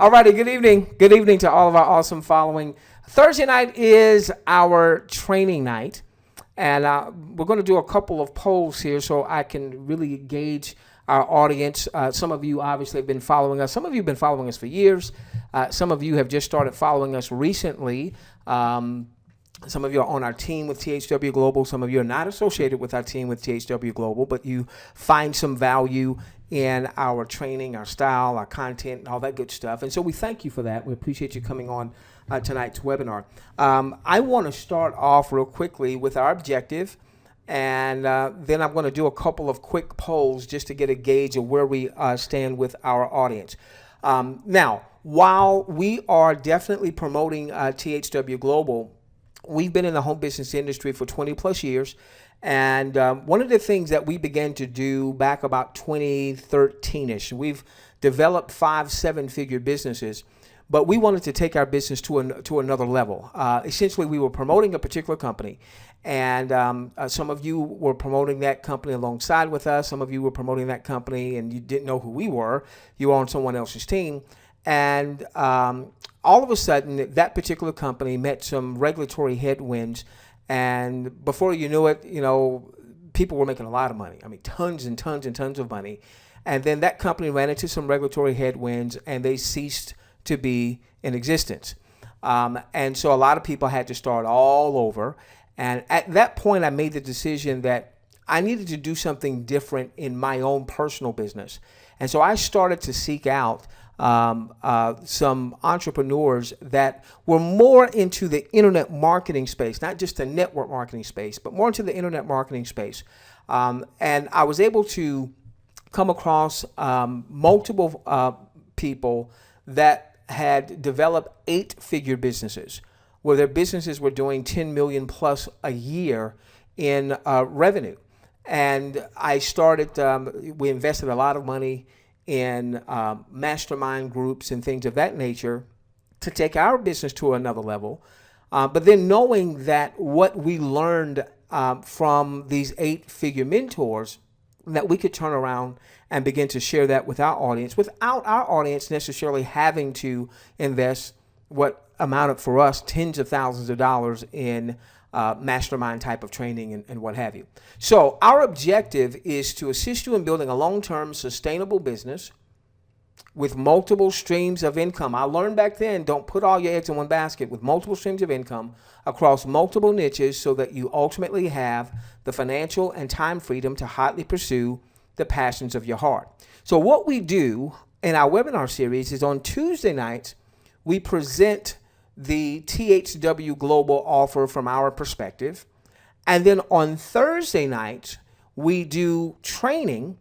All righty, good evening. Good evening to all of our awesome following. Thursday night is our training night, and we're going to do a couple of polls here so I can really gauge our audience. Some of you obviously have been following us. Some of you have been following us for years. Some of you have just started following us recently. Some of you are on our team with THW Global. Some of you are not associated with our team with THW Global, but you find some value in our training, our style, our content, and all that good stuff. And so we thank you for that. We appreciate you coming on tonight's webinar. I want to start off real quickly with our objective, and then I'm going to do a couple of quick polls just to get a gauge of where we stand with our audience. Now, while we are definitely promoting THW Global, we've been in the home business industry for 20 plus years. And one of the things that we began to do back about 2013-ish, we've developed 5-7-figure businesses, but we wanted to take our business to another level. Essentially, we were promoting a particular company, and some of you were promoting that company alongside with us. Some of you were promoting that company, and you didn't know who we were. You were on someone else's team. And all of a sudden, that particular company met some regulatory headwinds. And before you knew it, people were making a lot of money. I mean, tons and tons and tons of money. And then that company ran into some regulatory headwinds, and they ceased to be in existence. And so a lot of people had to start all over. And at that point, I made the decision that I needed to do something different in my own personal business. And so I started to seek out some entrepreneurs that were more into the internet marketing space, not just the network marketing space, but more into the internet marketing space. And I was able to come across multiple people that had developed 8-figure businesses, where their businesses were doing 10 million plus a year in revenue. And I started, we invested a lot of money in mastermind groups and things of that nature to take our business to another level. But then knowing that what we learned from these 8-figure mentors, that we could turn around and begin to share that with our audience without our audience necessarily having to invest what amounted for us tens of thousands of dollars in mastermind type of training and what have you. So our objective is to assist you in building a long-term sustainable business with multiple streams of income. I learned back then, don't put all your eggs in one basket, with multiple streams of income across multiple niches so that you ultimately have the financial and time freedom to hotly pursue the passions of your heart. So what we do in our webinar series is on Tuesday nights, we present the THW Global offer from our perspective. And then on Thursday nights, we do training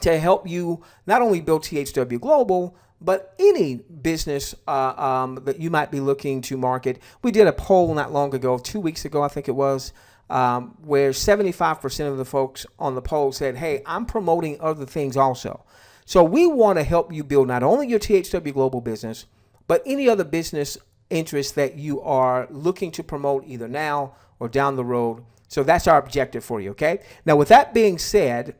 to help you not only build THW Global, but any business that you might be looking to market. We did a poll not long ago, 2 weeks ago, I think it was, where 75% of the folks on the poll said, hey, I'm promoting other things also. So we want to help you build not only your THW Global business, but any other business interest that you are looking to promote either now or down the road. So that's our objective for you, okay? Now, with that being said,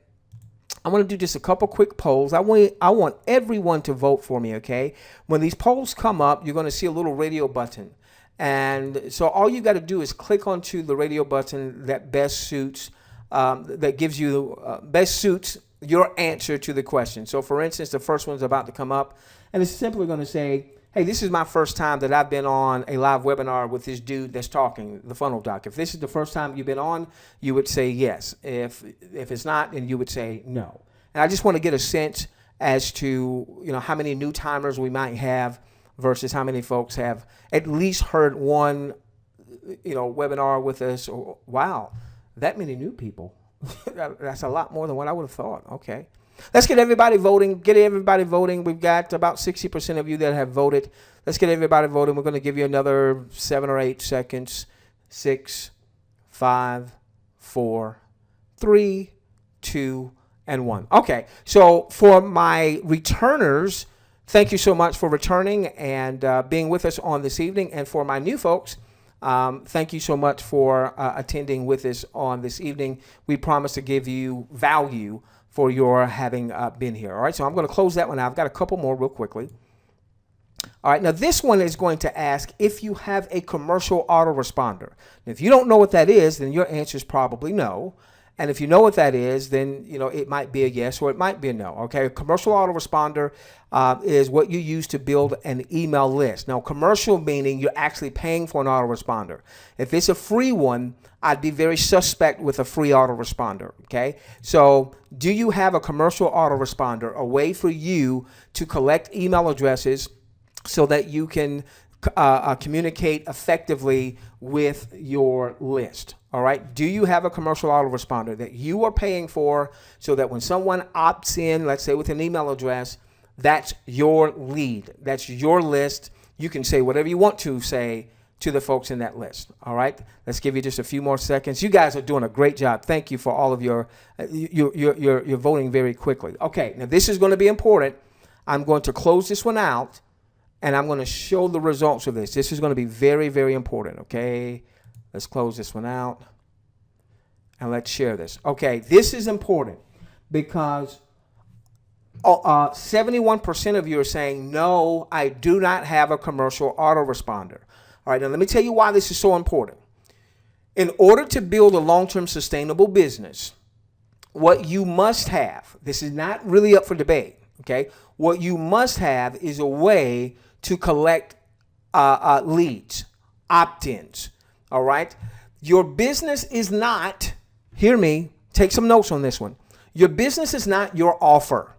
I want to do just a couple quick polls. I want everyone to vote for me, okay? When these polls come up, you're going to see a little radio button. And so all you got to do is click onto the radio button that best suits, that gives you, best suits your answer to the question. So for instance, the first one's about to come up, and it's simply going to say, hey, this is my first time that I've been on a live webinar with this dude that's talking, the funnel doc. If this is the first time you've been on, you would say yes. If it's not, then you would say no. And I just want to get a sense as to how many new timers we might have versus how many folks have at least heard one webinar with us. Or, wow, that many new people. That's a lot more than what I would have thought. Okay. Let's get everybody voting. We've got about 60% of you that have voted. Let's get everybody voting. We're going to give you another 7 or 8 seconds. 6, 5, 4, 3, 2, and 1. Okay, so for my returners, thank you so much for returning and being with us on this evening. And for my new folks, thank you so much for attending with us on this evening. We promise to give you value for your having been here. All right, so I'm going to close that one out. I've got a couple more real quickly. All right, now this one is going to ask if you have a commercial autoresponder. Now, if you don't know what that is, then your answer is probably no. And if you know what that is, then it might be a yes or it might be a no. Okay, a commercial autoresponder is what you use to build an email list. Now, commercial meaning you're actually paying for an autoresponder. If it's a free one, I'd be very suspect with a free autoresponder. Okay, so do you have a commercial autoresponder, a way for you to collect email addresses so that you can communicate effectively with your list? All right. Do you have a commercial autoresponder that you are paying for so that when someone opts in, let's say with an email address, that's your lead, that's your list. You can say whatever you want to say to the folks in that list. All right. Let's give you just a few more seconds. You guys are doing a great job. Thank you for all of your you're voting very quickly. Okay. Now this is going to be important. I'm going to close this one out and I'm going to show the results of this. This is going to be very, very important. Okay. Let's close this one out and let's share this. Okay, this is important because 71% of you are saying, no, I do not have a commercial autoresponder. All right, now let me tell you why this is so important. In order to build a long-term sustainable business, what you must have, this is not really up for debate, okay? What you must have is a way to collect leads, opt-ins. All right. Your business is not, hear me, take some notes on this one. Your business is not your offer.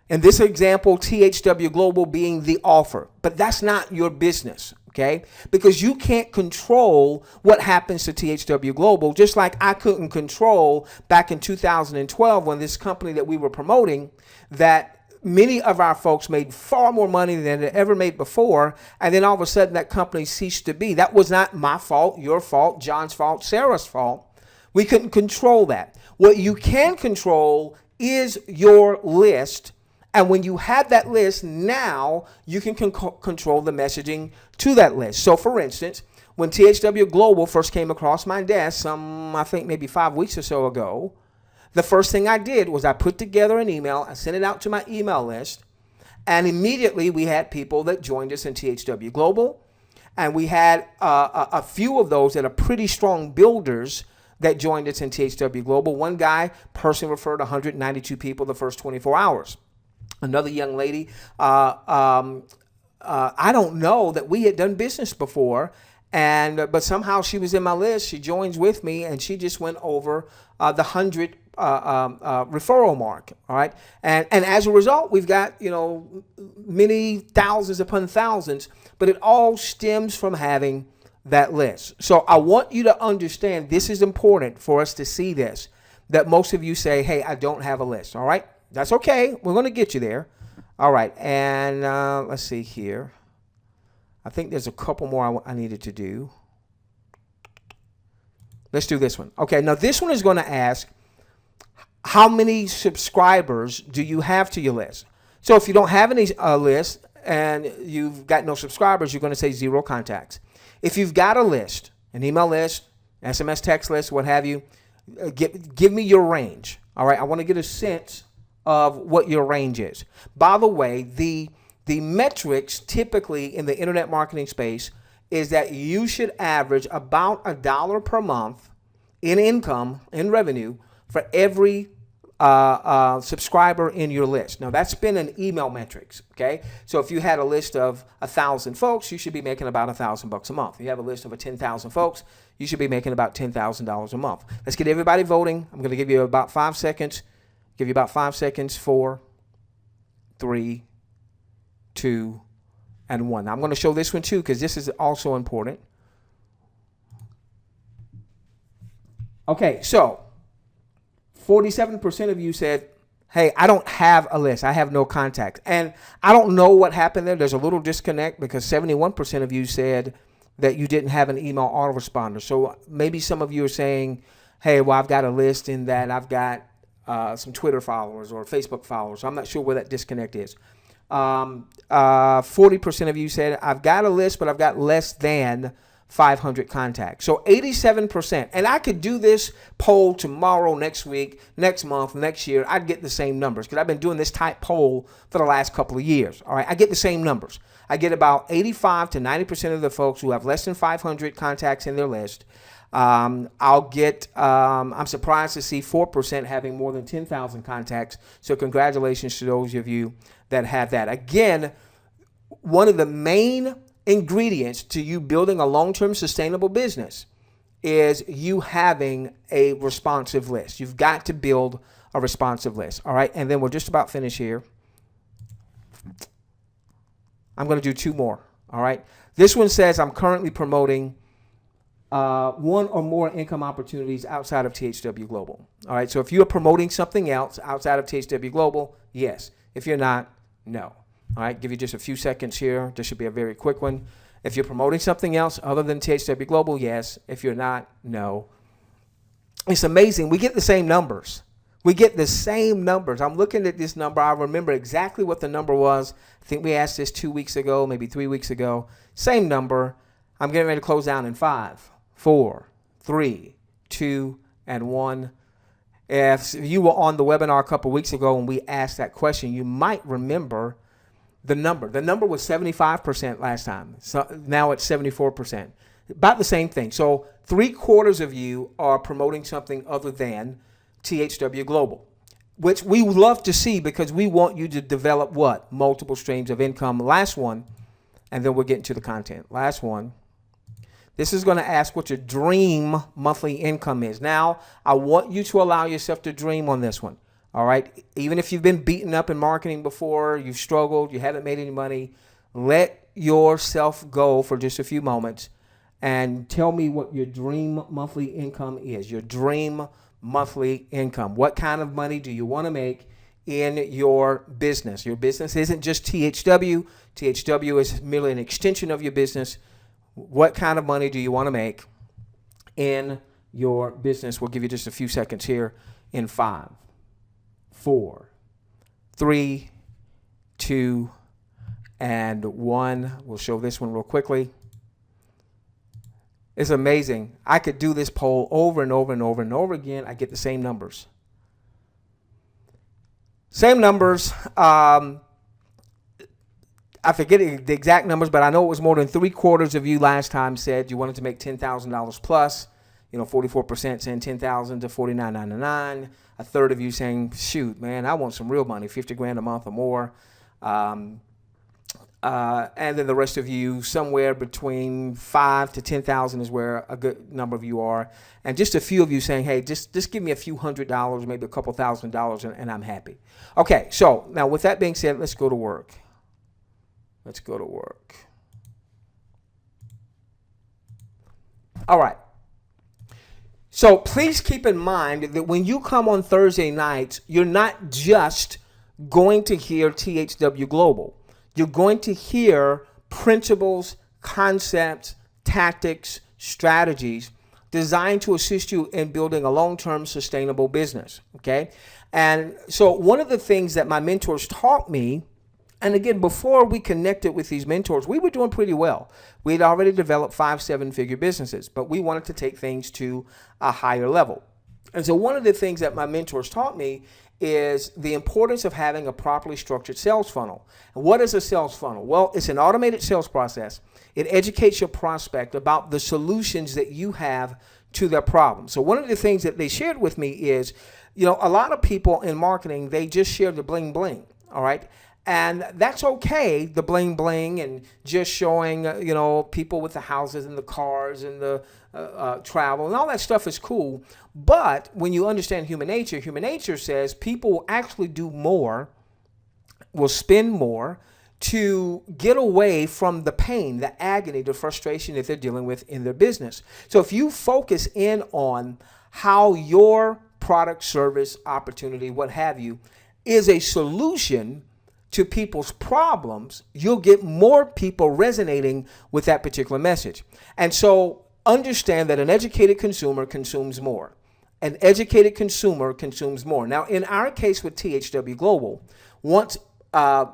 In this example, THW Global being the offer, but that's not your business. Okay. Because you can't control what happens to THW Global, just like I couldn't control back in 2012 when this company that we were promoting, that many of our folks made far more money than they ever made before, and then all of a sudden that company ceased to be. That was not my fault, your fault, John's fault, Sarah's fault. We couldn't control that. What you can control is your list, and when you have that list, now you can control the messaging to that list. So for instance, when THW Global first came across my desk, I think maybe 5 weeks or so ago, the first thing I did was I put together an email, I sent it out to my email list, and immediately we had people that joined us in THW Global, and we had a few of those that are pretty strong builders that joined us in THW Global. One guy personally referred 192 people the first 24 hours. Another young lady, I don't know that we had done business before, but somehow she was in my list. She joins with me, and she just went over the 100 referral mark. All right. And as a result, we've got, many thousands upon thousands, but it all stems from having that list. So I want you to understand this is important for us to see this, that most of you say, hey, I don't have a list. All right. That's okay. We're going to get you there. All right. And let's see here. I think there's a couple more I needed to do. Let's do this one. Okay. Now this one is going to ask, how many subscribers do you have to your list? So if you don't have any list and you've got no subscribers, you're going to say 0 contacts. If you've got a list, an email list, SMS text list, what have you, give me your range. All right. I want to get a sense of what your range is. By the way, the metrics typically in the internet marketing space is that you should average about $1 per month in income, in revenue, for every subscriber in your list. Now that's been an email metrics. Okay. So if you had a list of 1,000 folks, you should be making about $1,000 a month. If you have a list of 10,000 folks, you should be making about $10,000 a month. Let's get everybody voting. I'm going to give you about 5 seconds. Give you about 5 seconds. 4, 3, 2, and 1. Now, I'm going to show this one too because this is also important. Okay, so 47% of you said, hey, I don't have a list. I have no contacts. And I don't know what happened there. There's a little disconnect because 71% of you said that you didn't have an email autoresponder. So maybe some of you are saying, hey, well, I've got a list in that I've got some Twitter followers or Facebook followers. So I'm not sure where that disconnect is. 40% of you said, I've got a list, but I've got less than 500 contacts. So 87%. And I could do this poll tomorrow, next week, next month, next year. I'd get the same numbers because I've been doing this type poll for the last couple of years. All right, I get the same numbers. I get about 85 to 90% of the folks who have less than 500 contacts in their list. I'm surprised to see 4% having more than 10,000 contacts. So congratulations to those of you that have that. Again, one of the main ingredients to you building a long-term sustainable business is you having a responsive list. You've got to build a responsive list. All right. And then we're just about finished here. I'm going to do two more. All right. This one says I'm currently promoting one or more income opportunities outside of THW Global. All right. So if you're promoting something else outside of THW Global, yes. If you're not, no. All right. Give you just a few seconds here. This should be a very quick one. If you're promoting something else other than THW Global, yes. If you're not, no. It's amazing. We get the same numbers. We get the same numbers. I'm looking at this number. I remember exactly what the number was. I think we asked this 2 weeks ago, maybe 3 weeks ago. Same number. I'm getting ready to close down in 5, 4, 3, 2, and 1. If you were on the webinar a couple weeks ago and we asked that question, you might remember the number. The number was 75% last time. So now it's 74%. About the same thing. So 3/4 of you are promoting something other than THW Global, which we would love to see because we want you to develop what? Multiple streams of income. Last one, and then we'll get into the content. Last one. This is going to ask what your dream monthly income is. Now, I want you to allow yourself to dream on this one. All right. Even if you've been beaten up in marketing before, you've struggled, you haven't made any money, let yourself go for just a few moments and tell me what your dream monthly income is. Your dream monthly income. What kind of money do you want to make in your business? Your business isn't just THW. THW is merely an extension of your business. What kind of money do you want to make in your business? We'll give you just a few seconds here in 5, 4, 3, 2, and 1. We'll show this one real quickly. It's amazing. I could do this poll over and over and over and over again. I get the same numbers. Same numbers. I forget the exact numbers, but I know it was more than 3/4 of you last time said you wanted to make $10,000 plus. 44% saying $10,000 to $49.99. A third of you saying, shoot, man, I want some real money, 50 grand a month or more. And then the rest of you, somewhere between 5 to 10,000 is where a good number of you are. And just a few of you saying, hey, just give me a few $100s, maybe a couple $1,000s, and I'm happy. Okay, so now with that being said, let's go to work. Let's go to work. All right. So please keep in mind that when you come on Thursday nights, you're not just going to hear THW Global. You're going to hear principles, concepts, tactics, strategies designed to assist you in building a long-term sustainable business, okay? And so one of the things that my mentors taught me, and again, before we connected with these mentors, we were doing pretty well. We had already developed 5, 7-figure businesses, but we wanted to take things to a higher level. And so one of the things that my mentors taught me is the importance of having a properly structured sales funnel. And what is a sales funnel? Well, it's an automated sales process. It educates your prospect about the solutions that you have to their problem. So one of the things that they shared with me is, a lot of people in marketing, they just share the bling bling, all right? And that's okay, the bling bling and just showing, people with the houses and the cars and the travel and all that stuff is cool. But when you understand human nature says people will actually do more, will spend more to get away from the pain, the agony, the frustration that they're dealing with in their business. So if you focus in on how your product, service, opportunity, what have you, is a solution to people's problems, you'll get more people resonating with that particular message. And so understand that an educated consumer consumes more. An educated consumer consumes more. Now, in our case with THW Global, once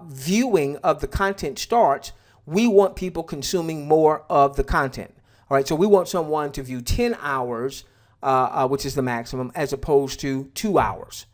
viewing of the content starts, we want people consuming more of the content. All right, so we want someone to view 10 hours, which is the maximum, as opposed to 2 hours.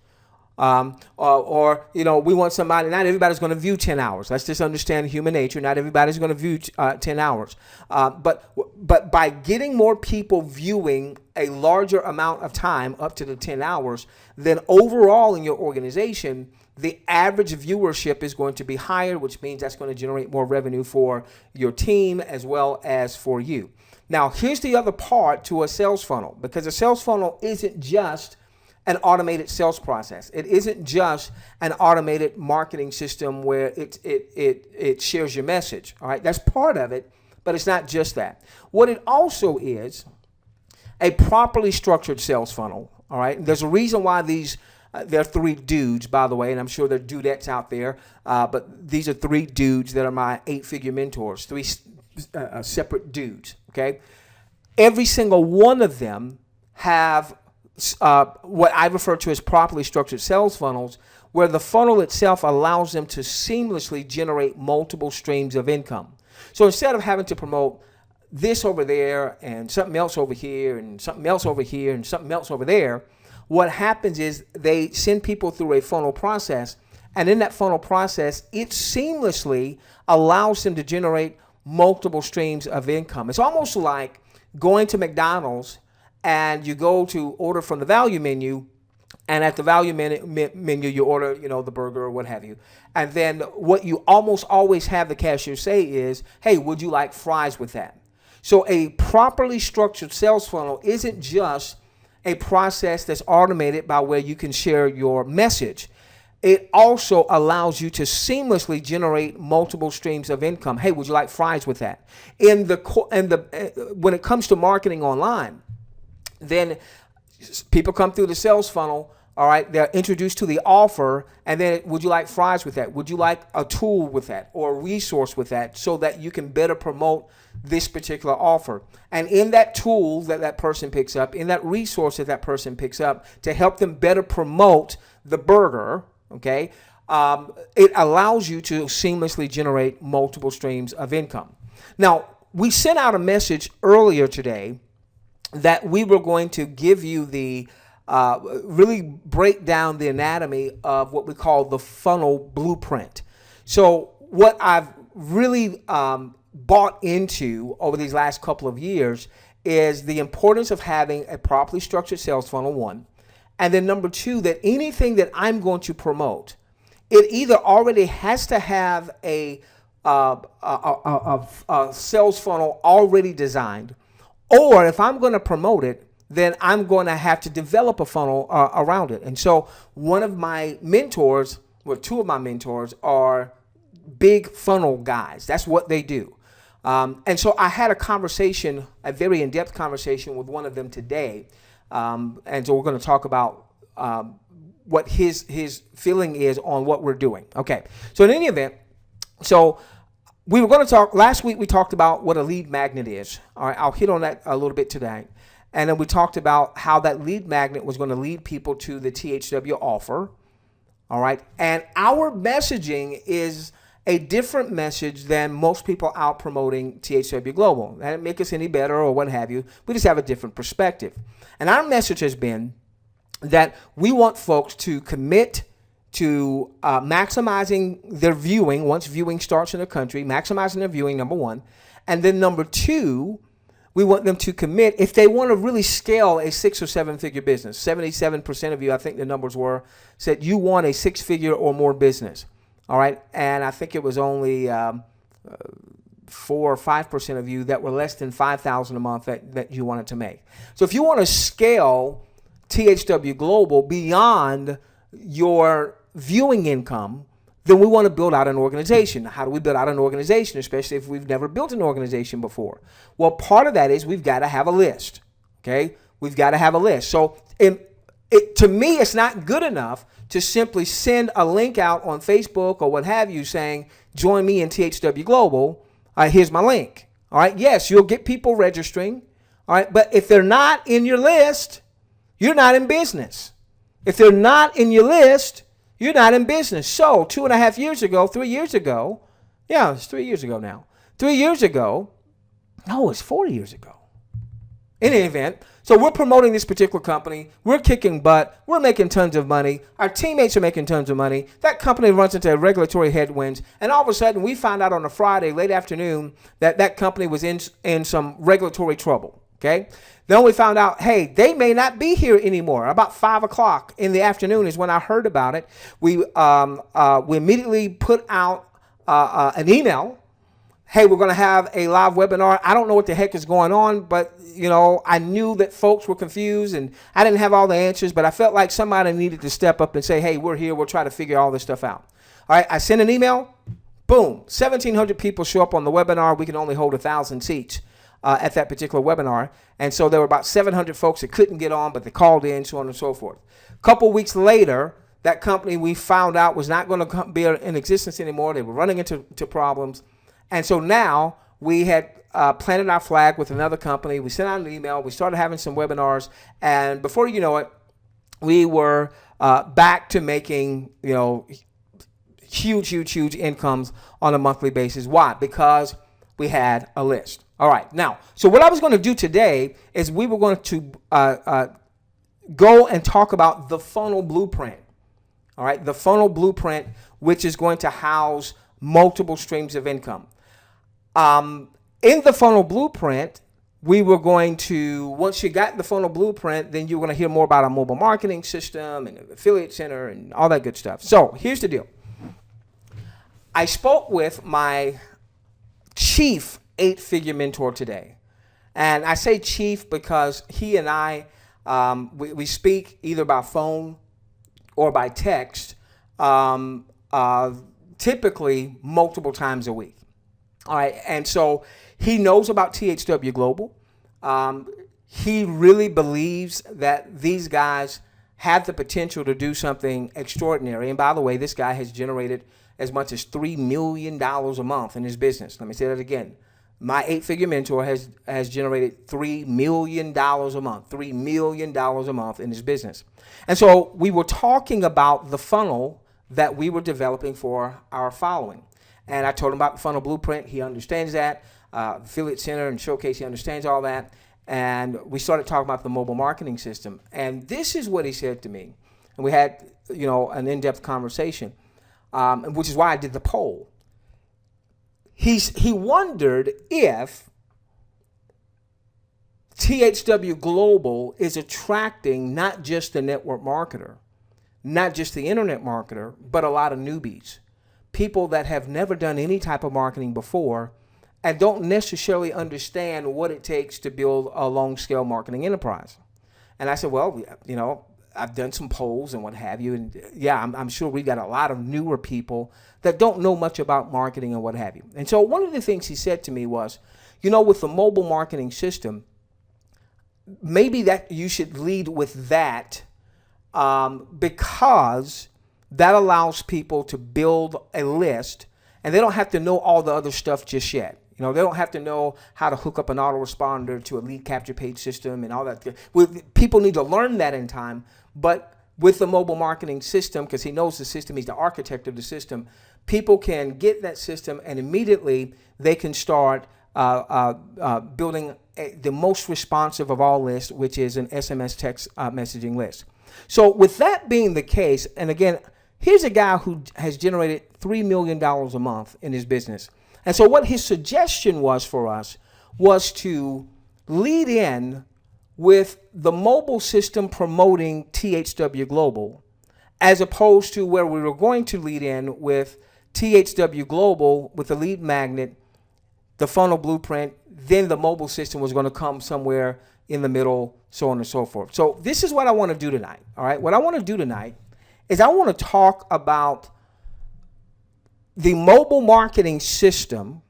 Or we want somebody, not everybody's going to view 10 hours. Let's just understand human nature. Not everybody's going to view 10 hours. But by getting more people viewing a larger amount of time, up to the 10 hours, then overall in your organization, the average viewership is going to be higher, which means that's going to generate more revenue for your team as well as for you. Now, here's the other part to a sales funnel, because a sales funnel isn't just an automated sales process. It isn't just an automated marketing system where it shares your message. All right, that's part of it, but it's not just that. What it also is a properly structured sales funnel. All right, there's a reason why there are 3 dudes, by the way, and I'm sure there are dudettes out there, but these are 3 dudes that are my 8-figure mentors, 3 separate dudes. Okay, every single one of them have what I refer to as properly structured sales funnels, where the funnel itself allows them to seamlessly generate multiple streams of income. So instead of having to promote this over there and something else over here and something else over here and something else over there, what happens is they send people through a funnel process, and in that funnel process, it seamlessly allows them to generate multiple streams of income. It's almost like going to McDonald's and you go to order from the value menu, and at the value menu you order, the burger or what have you. And then what you almost always have the cashier say is, hey, would you like fries with that? So a properly structured sales funnel isn't just a process that's automated by where you can share your message. It also allows you to seamlessly generate multiple streams of income. Hey, would you like fries with that? When it comes to marketing online, then people come through the sales funnel. All right, they're introduced to the offer, and then would you like fries with that? Would you like a tool with that or a resource with that, so that you can better promote this particular offer? And in that tool that person picks up, in that resource that person picks up to help them better promote the burger, okay, it allows you to seamlessly generate multiple streams of income. Now, we sent out a message earlier today that we were going to give you really break down the anatomy of what we call the funnel blueprint. So what I've really bought into over these last couple of years is the importance of having a properly structured sales funnel, 1. And then number 2, that anything that I'm going to promote, it either already has to have a sales funnel already designed, or if I'm going to promote it, then I'm going to have to develop a funnel around it. And so one of my mentors, well, 2 of my mentors are big funnel guys. That's what they do. And so I had a very in-depth conversation with one of them today. And so we're going to talk about what his feeling is on what we're doing. Okay. So in any event, we were going to talk, last week we talked about what a lead magnet is. All right, I'll hit on that a little bit today. And then we talked about how that lead magnet was going to lead people to the THW offer. All right, and our messaging is a different message than most people out promoting THW Global. That doesn't make us any better or what have you. We just have a different perspective. And our message has been that we want folks to commit to maximizing their viewing once viewing starts in the country, maximizing their viewing, number 1. And then number 2, we want them to commit, if they want to really scale a 6 or 7 figure business. 77% of you, I think the numbers were, said you want a 6-figure or more business. All right. And I think it was only 4 or 5% of you that were less than $5,000 a month that you wanted to make. So if you want to scale THW Global beyond your viewing income, then we want to build out an organization. How do we build out an organization, especially if we've never built an organization before? Well, part of that is we've got to have a list. Okay, we've got to have a list. So to me, it's not good enough to simply send a link out on Facebook or what have you saying, join me in THW Global. Here's my link. All right. Yes, you'll get people registering. All right. But if they're not in your list, you're not in business. If they're not in your list, you're not in business. So 2.5 years ago, 3 years ago, yeah, it's 3 years ago now. 3 years ago, no, it's 4 years ago. In any event, so we're promoting this particular company. We're kicking butt. We're making tons of money. Our teammates are making tons of money. That company runs into regulatory headwinds. And all of a sudden, we find out on a Friday, late afternoon, that that company was in some regulatory trouble. Okay. Then we found out, hey, they may not be here anymore. About 5 o'clock in the afternoon is when I heard about it. We immediately put out an email. Hey, we're going to have a live webinar. I don't know what the heck is going on, but I knew that folks were confused and I didn't have all the answers, but I felt like somebody needed to step up and say, hey, we're here. We'll try to figure all this stuff out. All right. I sent an email. Boom. 1,700 people show up on the webinar. We can only hold 1,000 seats at that particular webinar. And so there were about 700 folks that couldn't get on, but they called in, so on and so forth. A couple weeks later, that company we found out was not going to be in existence anymore. They were running into problems. And so now we had planted our flag with another company. We sent out an email. We started having some webinars. And before you know it, we were back to making, huge incomes on a monthly basis. Why? Because we had a list. All right. Now, so what I was going to do today is we were going to go and talk about the funnel blueprint. All right. The funnel blueprint, which is going to house multiple streams of income. In the funnel blueprint, we were going to, once you got the funnel blueprint, then you're going to hear more about our mobile marketing system and the affiliate center and all that good stuff. So here's the deal. I spoke with my chief 8-figure mentor today. And I say chief because he and I, we speak either by phone or by text, typically multiple times a week. All right. And so he knows about THW Global. He really believes that these guys have the potential to do something extraordinary. And by the way, this guy has generated as much as $3 million a month in his business. Let me say that again. My 8-figure mentor has generated $3 million a month, $3 million a month in his business. And so we were talking about the funnel that we were developing for our following. And I told him about the funnel blueprint. He understands that. Affiliate Center and Showcase, he understands all that. And we started talking about the mobile marketing system. And this is what he said to me. And we had, an in-depth conversation, which is why I did the poll. He wondered if THW Global is attracting not just the network marketer, not just the internet marketer, but a lot of newbies. People that have never done any type of marketing before and don't necessarily understand what it takes to build a long-scale marketing enterprise. And I said, well, I've done some polls and what have you. And yeah, I'm sure we got a lot of newer people that don't know much about marketing and what have you. And so one of the things he said to me was, with the mobile marketing system, maybe that you should lead with that because that allows people to build a list and they don't have to know all the other stuff just yet. They don't have to know how to hook up an autoresponder to a lead capture page system and all that. People need to learn that in time, but with the mobile marketing system, because he knows the system, he's the architect of the system, people can get that system and immediately they can start building the most responsive of all lists, which is an SMS text messaging list. So with that being the case, and again, here's a guy who has generated $3 million a month in his business. And so what his suggestion was for us was to lead in with the mobile system promoting THW Global, as opposed to where we were going to lead in with THW Global with the lead magnet, the funnel blueprint, then the mobile system was going to come somewhere in the middle, so on and so forth. So this is what I want to do tonight. All right. What I want to do tonight is I want to talk about the mobile marketing system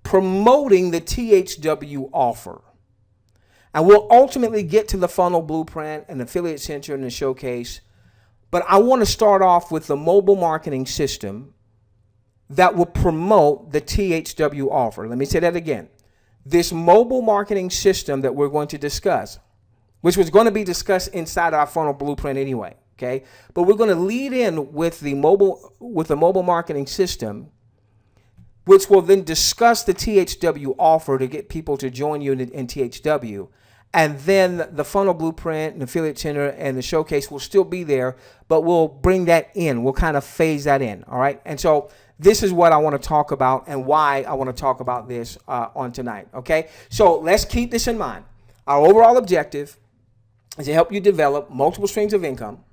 promoting the THW offer. And we'll ultimately get to the funnel blueprint and affiliate center and the showcase. But I want to start off with the mobile marketing system that will promote the THW offer. Let me say that again. This mobile marketing system that we're going to discuss, which was going to be discussed inside our funnel blueprint anyway. Okay, but we're going to lead in with the mobile marketing system which will then discuss the THW offer to get people to join you in THW. And then the funnel blueprint and affiliate center and the showcase will still be there, but we'll bring that in. We'll kind of phase that in. All right. And so this is what I want to talk about and why I want to talk about this on tonight. Okay. So let's keep this in mind. Our overall objective is to help you develop multiple streams of income.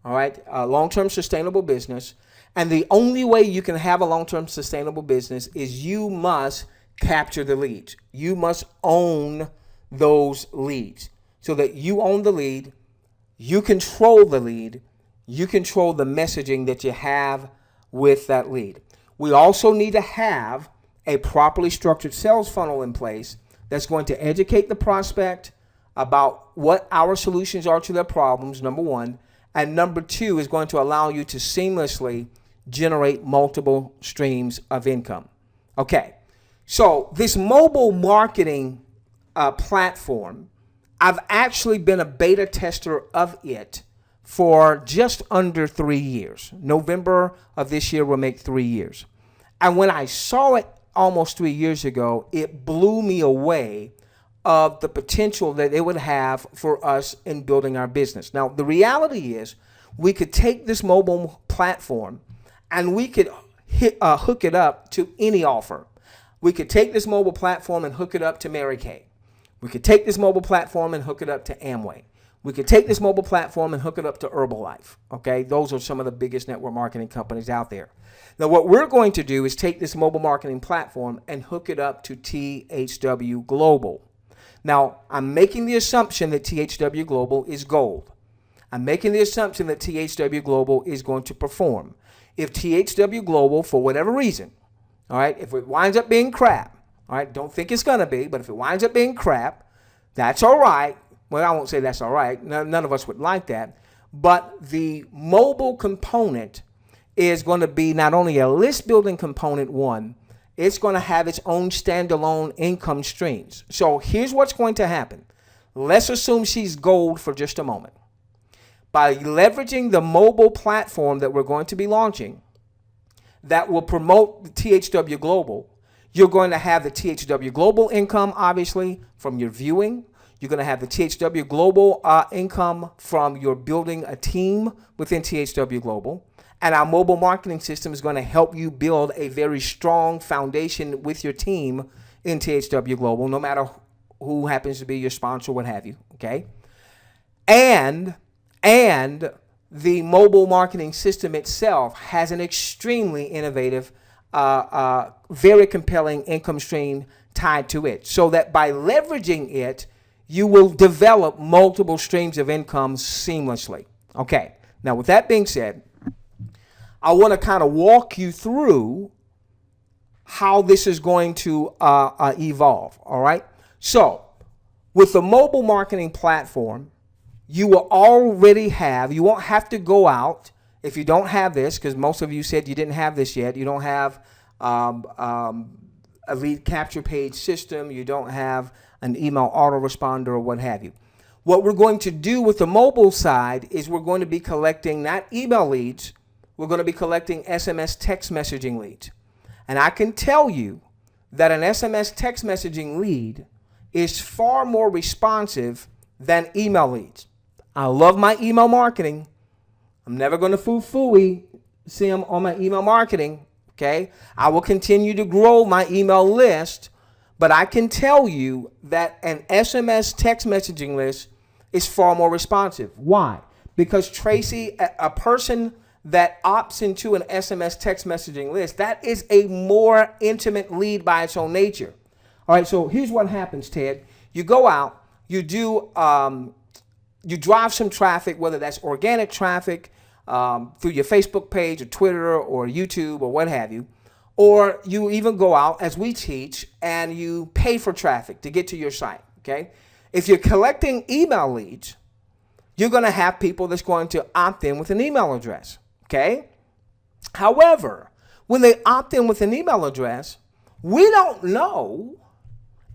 All right. Long-term sustainable business. And the only way you can have a long-term sustainable business is you must capture the leads. You must own those leads so that you own the lead, you control the lead, you control the messaging that you have with that lead. We also need to have a properly structured sales funnel in place that's going to educate the prospect about what our solutions are to their problems, number one, and number two is going to allow you to seamlessly generate multiple streams of income. Okay, so this mobile marketing platform, I've actually been a beta tester of it for just under 3 years. November of this year will make 3 years. And when I saw it almost 3 years ago, it blew me away of the potential that it would have for us in building our business. Now, the reality is we could take this mobile platform and we could hook it up to any offer. We could take this mobile platform and hook it up to Mary Kay. We could take this mobile platform and hook it up to Amway. We could take this mobile platform and hook it up to Herbalife. Okay, those are some of the biggest network marketing companies out there. Now, what we're going to do is take this mobile marketing platform and hook it up to THW Global. Now, I'm making the assumption that THW Global is gold. I'm making the assumption that THW Global is going to perform. If THW Global, for whatever reason, all right, if it winds up being crap, all right, don't think it's going to be, but if it winds up being crap, that's all right. Well, I won't say that's all right. None of us would like that. But the mobile component is going to be not only a list building component, one, it's going to have its own standalone income streams. So here's what's going to happen. Let's assume she's gold for just a moment. By leveraging the mobile platform that we're going to be launching that will promote the THW Global, you're going to have the THW Global income, obviously, from your viewing. You're going to have the THW Global income from your building a team within THW Global. And our mobile marketing system is going to help you build a very strong foundation with your team in THW Global, no matter who happens to be your sponsor, what have you, okay? And the mobile marketing system itself has an extremely innovative, very compelling income stream tied to it, so that by leveraging it, you will develop multiple streams of income seamlessly. Okay, now with that being said, I want to kind of walk you through how this is going to evolve, all right? So with the mobile marketing platform, you will already have, you won't have to go out if you don't have this, because most of you said you didn't have this yet. You don't have a lead capture page system. You don't have an email autoresponder or what have you. What we're going to do with the mobile side is we're going to be collecting not email leads, we're going to be collecting SMS text messaging leads. And I can tell you that an SMS text messaging lead is far more responsive than email leads. I love my email marketing. I'm never going to foo-fooey Sim on my email marketing, okay? I will continue to grow my email list, but I can tell you that an SMS text messaging list is far more responsive. Why? Because Tracy, a person that opts into an SMS text messaging list, that is a more intimate lead by its own nature. All right, so here's what happens, Ted. You go out, you do, you drive some traffic, whether that's organic traffic through your Facebook page or Twitter or YouTube or what have you, or you even go out, as we teach, and you pay for traffic to get to your site, okay? If you're collecting email leads, you're going to have people that's going to opt in with an email address, okay? However, when they opt in with an email address, we don't know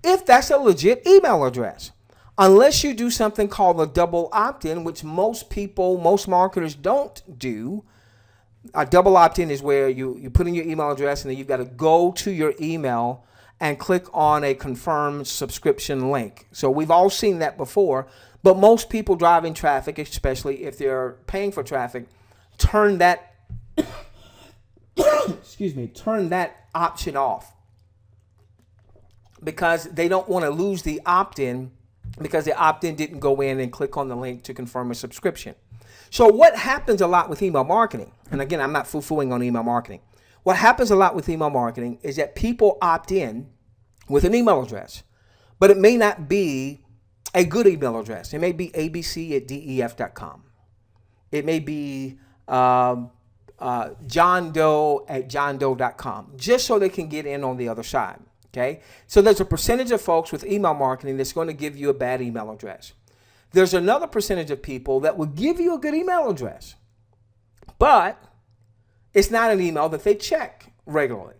if that's a legit email address. Unless you do something called a double opt-in, which most people, most marketers don't do, A double opt-in is where you put in your email address and then you've got to go to your email and click on a confirm subscription link. So we've all seen that before, but most people driving traffic, especially if they're paying for traffic, turn that turn that option off because they don't want to lose the opt-in because the opt-in didn't go in and click on the link to confirm a subscription. So what happens a lot with email marketing, and again, I'm not foo-fooing on email marketing. What happens a lot with email marketing is that people opt in with an email address, but it may not be a good email address. It may be abc@def.com. It may be johndoe@johndoe.com, just so they can get in on the other side. Okay, so there's a percentage of folks with email marketing that's going to give you a bad email address. There's another percentage of people that will give you a good email address, but it's not an email that they check regularly.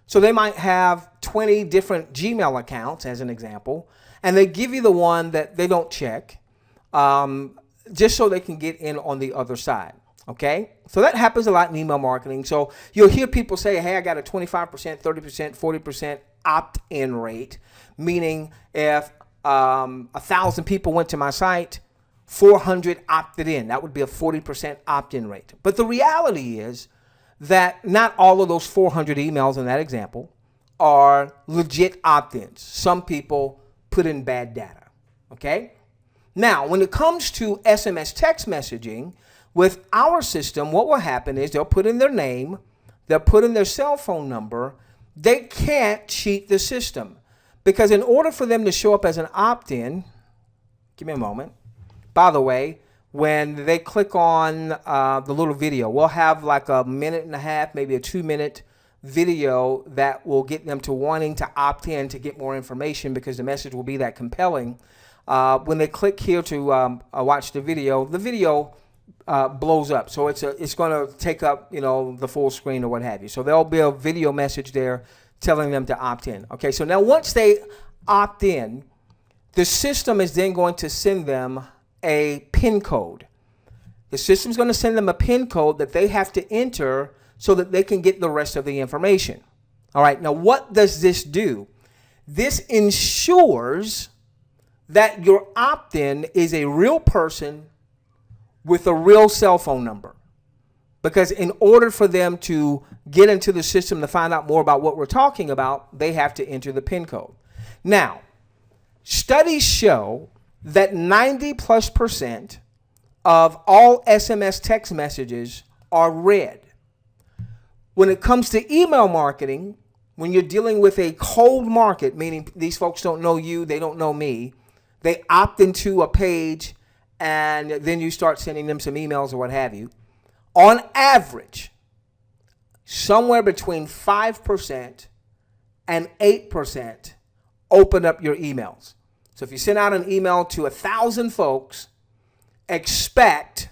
So they might have 20 different Gmail accounts, as an example, and they give you the one that they don't check, just so they can get in on the other side. Okay, so that happens a lot in email marketing. So you'll hear people say, hey, I got a 25%, 30%, 40% opt-in rate, meaning if 1,000 people went to my site, 400 opted in. That would be a 40% opt-in rate. But the reality is that not all of those 400 emails in that example are legit opt-ins. Some people put in bad data. Okay? Now, when it comes to SMS text messaging, with our system, what will happen is they'll put in their name, they'll put in their cell phone number. They can't cheat the system because in order for them to show up as an opt-in, give me a moment. By the way, when they click on the little video, we'll have like a minute and a half, maybe a 2-minute video that will get them to wanting to opt in to get more information because the message will be that compelling. When they click here to watch the video blows up. So it's going to take up, the full screen or what have you. So there'll be a video message there telling them to opt in. Okay, so now once they opt in, the system is then going to send them a PIN code. The system's going to send them a PIN code that they have to enter so that they can get the rest of the information. All right, now what does this do? This ensures that your opt-in is a real person with a real cell phone number. Because in order for them to get into the system to find out more about what we're talking about, they have to enter the PIN code. Now, studies show that 90+% of all SMS text messages are read. When it comes to email marketing, when you're dealing with a cold market, meaning these folks don't know you, they don't know me, they opt into a page and then you start sending them some emails or what have you. On average, somewhere between 5% and 8% open up your emails. So if you send out an email to 1,000 folks, expect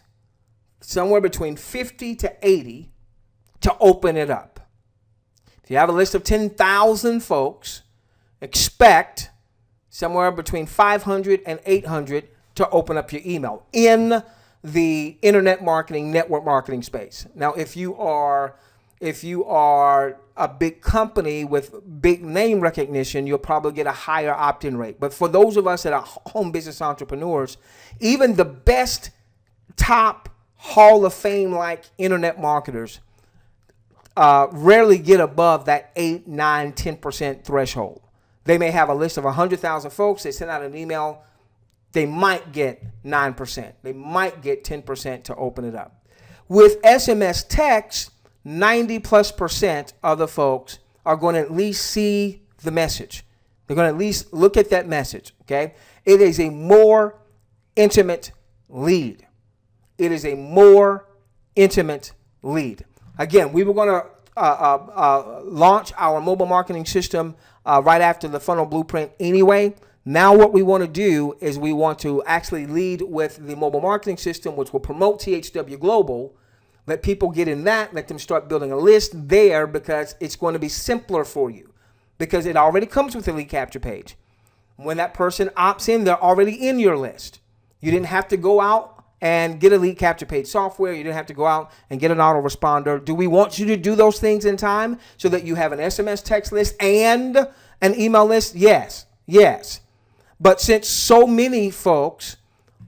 somewhere between 50 to 80 to open it up. If you have a list of 10,000 folks, expect somewhere between 500 and 800 to open up your email in the internet marketing, network marketing space. Now, if you are a big company with big name recognition, you'll probably get a higher opt-in rate. But for those of us that are home business entrepreneurs, even the best top Hall of Fame like internet marketers rarely get above that 8, 9, 10% threshold. They may have a list of 100,000 folks. They send out an email. They might get 9%. They might get 10% to open it up. With SMS text, 90+% of the folks are going to at least see the message. They're going to at least look at that message, okay? It is a more intimate lead. It is a more intimate lead. Again, we were going to launch our mobile marketing system right after the funnel blueprint anyway. Now what we want to do is we want to actually lead with the mobile marketing system, which will promote THW Global. Let people get in that, let them start building a list there because it's going to be simpler for you because it already comes with a lead capture page. When that person opts in, they're already in your list. You didn't have to go out and get a lead capture page software. You didn't have to go out and get an autoresponder. Do we want you to do those things in time so that you have an SMS text list and an email list? Yes. But since so many folks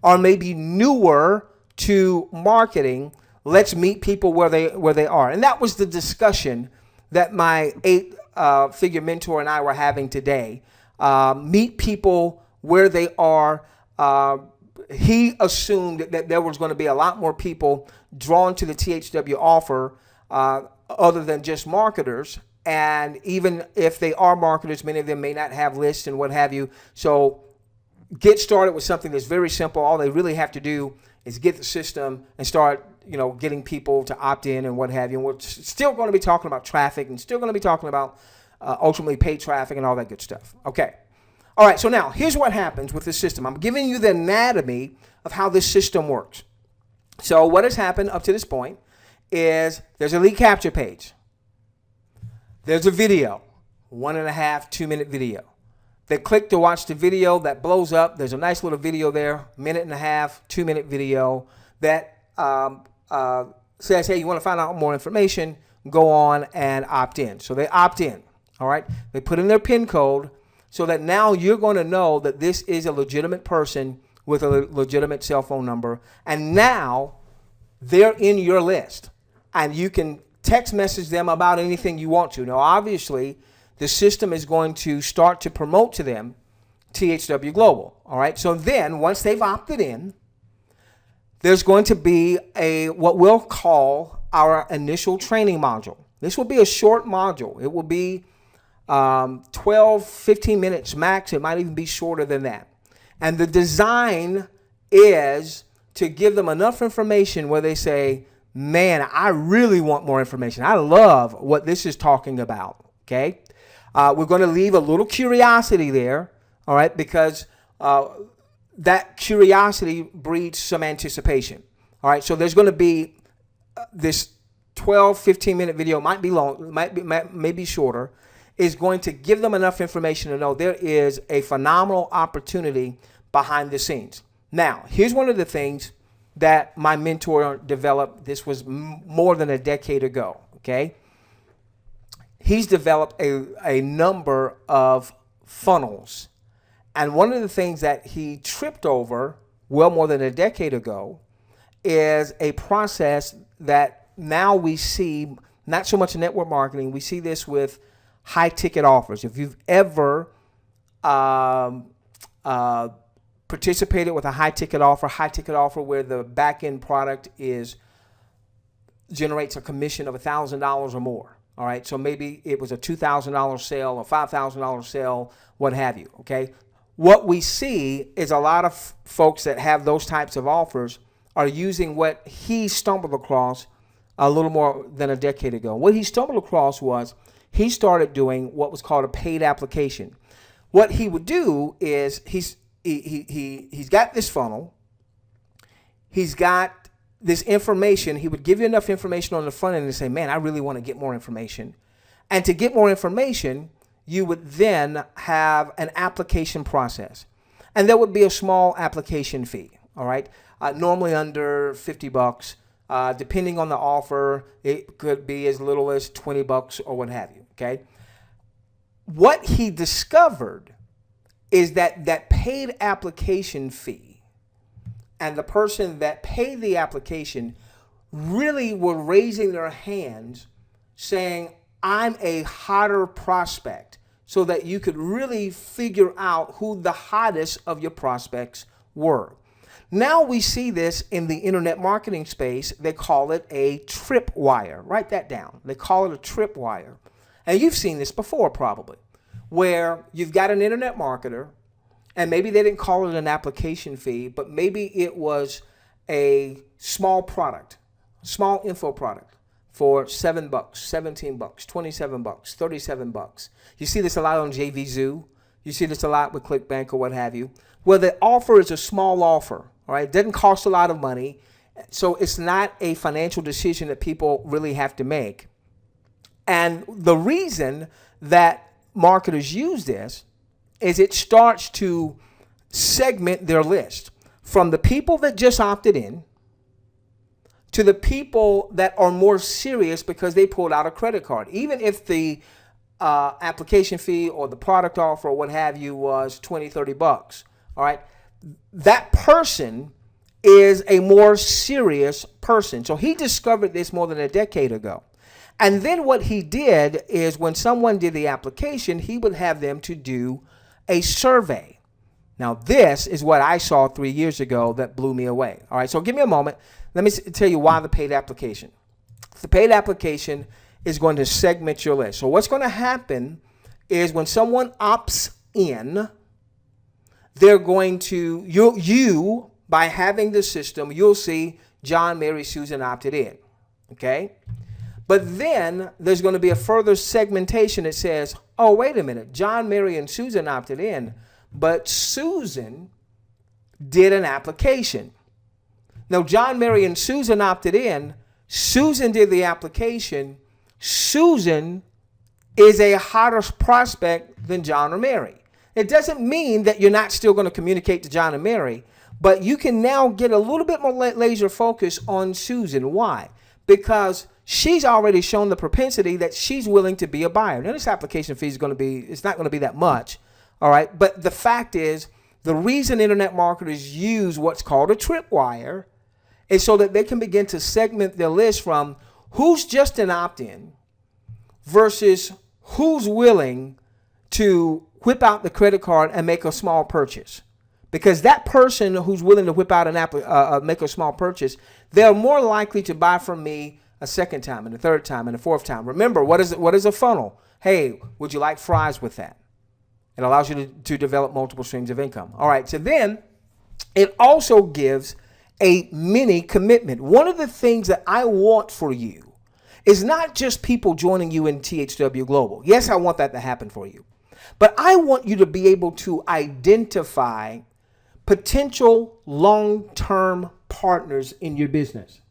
are maybe newer to marketing, let's meet people where they are. And that was the discussion that my 8-figure mentor and I were having today. Meet people where they are. He assumed that there was going to be a lot more people drawn to the THW offer other than just marketers. And even if they are marketers, many of them may not have lists and what have you. So get started with something that's very simple. All they really have to do is get the system and start, getting people to opt in and what have you. And we're still going to be talking about traffic and still going to be talking about ultimately paid traffic and all that good stuff. Okay. All right. So now here's what happens with this system. I'm giving you the anatomy of how this system works. So what has happened up to this point is there's a lead capture page. There's a video, 1.5, 2-minute video. They click to watch the video that blows up. There's a nice little video there, 1.5, 2-minute video that says, hey, you want to find out more information, go on and opt in. So they opt in, all right? They put in their PIN code so that now you're going to know that this is a legitimate person with a legitimate cell phone number. And now they're in your list and you can text message them about anything you want to. Now, obviously, the system is going to start to promote to them THW Global. All right. So then once they've opted in, there's going to be what we'll call our initial training module. This will be a short module. It will be 12, 15 minutes max. It might even be shorter than that. And the design is to give them enough information where they say, man, I really want more information. I love what this is talking about. Okay. We're going to leave a little curiosity there. All right. Because that curiosity breeds some anticipation. All right. So there's going to be this 12, 15-minute video, might be long, may be shorter, is going to give them enough information to know there is a phenomenal opportunity behind the scenes. Now, here's one of the things that my mentor developed. This was more than a decade ago, okay? He's developed a number of funnels. And one of the things that he tripped over well more than a decade ago is a process that now we see, not so much in network marketing, we see this with high ticket offers. If you've ever participated with a high ticket offer where the back end product generates a commission of $1,000 or more. All right, so maybe it was a $2,000 sale, a $5,000 sale, what have you. Okay, what we see is a lot of folks that have those types of offers are using what he stumbled across a little more than a decade ago. What he stumbled across was he started doing what was called a paid application. What he would do is he's got this funnel. He's got this information. He would give you enough information on the front end and say, man, I really want to get more information. And to get more information, you would then have an application process. And there would be a small application fee, all right? Normally under $50. Depending on the offer, it could be as little as $20 or what have you, okay? What he discovered is that paid application fee and the person that paid the application really were raising their hands saying, I'm a hotter prospect, so that you could really figure out who the hottest of your prospects were. Now we see this in the internet marketing space. They call it a tripwire. Write that down. They call it a tripwire. And you've seen this before probably, where you've got an internet marketer, and maybe they didn't call it an application fee, but maybe it was a small product, small info product for $7, $17, $27, $37. You see this a lot on JVZoo. You see this a lot with ClickBank or what have you, where the offer is a small offer. All right, it doesn't cost a lot of money, so it's not a financial decision that people really have to make. And the reason that marketers use this is it starts to segment their list. from the people that just opted in to the people that are more serious because they pulled out a credit card. Even if the application fee or the product offer or what have you was $20-$30, all right, that person is a more serious person. So he discovered this more than a decade ago. And then what he did is when someone did the application, he would have them to do a survey. Now, this is what I saw 3 years ago that blew me away. All right, so give me a moment. Let me tell you why the paid application. The paid application is going to segment your list. So what's going to happen is when someone opts in, they're going to, you by having the system, you'll see John, Mary, Susan opted in, okay? But then there's going to be a further segmentation that says, oh, wait a minute, John, Mary, and Susan opted in, but Susan did an application. Now, John, Mary, and Susan opted in. Susan did the application. Susan is a hotter prospect than John or Mary. It doesn't mean that you're not still going to communicate to John and Mary, but you can now get a little bit more laser focus on Susan. Why? Because she's already shown the propensity that she's willing to be a buyer. Now, this application fee is going to be, it's not going to be that much, all right? But the fact is, the reason internet marketers use what's called a tripwire is so that they can begin to segment their list from who's just an opt-in versus who's willing to whip out the credit card and make a small purchase. Because that person who's willing to whip out an make a small purchase, they're more likely to buy from me a second time and a third time and a fourth time. Remember, what is a funnel? Hey, would you like fries with that? It allows you to develop multiple streams of income. All right, so then it also gives a mini commitment. One of the things that I want for you is not just people joining you in THW Global. Yes, I want that to happen for you. But I want you to be able to identify potential long-term partners in your business.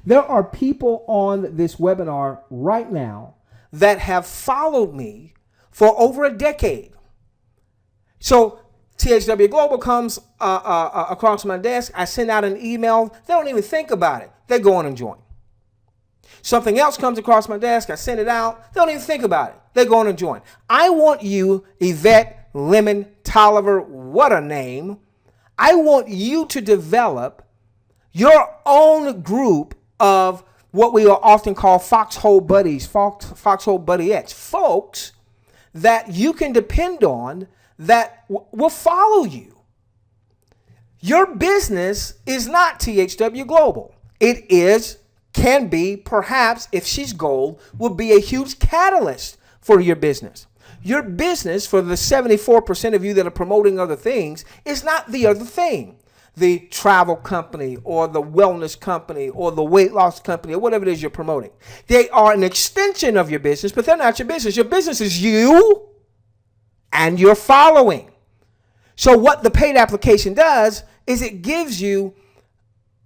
There are people on this webinar right now that have followed me for over a decade. So THW Global comes across my desk. I send out an email. They don't even think about it. They go on and join. Something else comes across my desk. I send it out. They don't even think about it. They go on and join. I want you, Yvette, Lemon, Tolliver, what a name. I want you to develop your own group of what we are often call foxhole buddies, foxhole buddyettes, folks that you can depend on that will follow you. Your business is not THW Global. It can be, perhaps, if she's gold, will be a huge catalyst for your business. Your business, for the 74% of you that are promoting other things, is not the other thing. The travel company or the wellness company or the weight loss company or whatever it is you're promoting. They are an extension of your business, but they're not your business. Your business is you and your following. So what the paid application does is it gives you,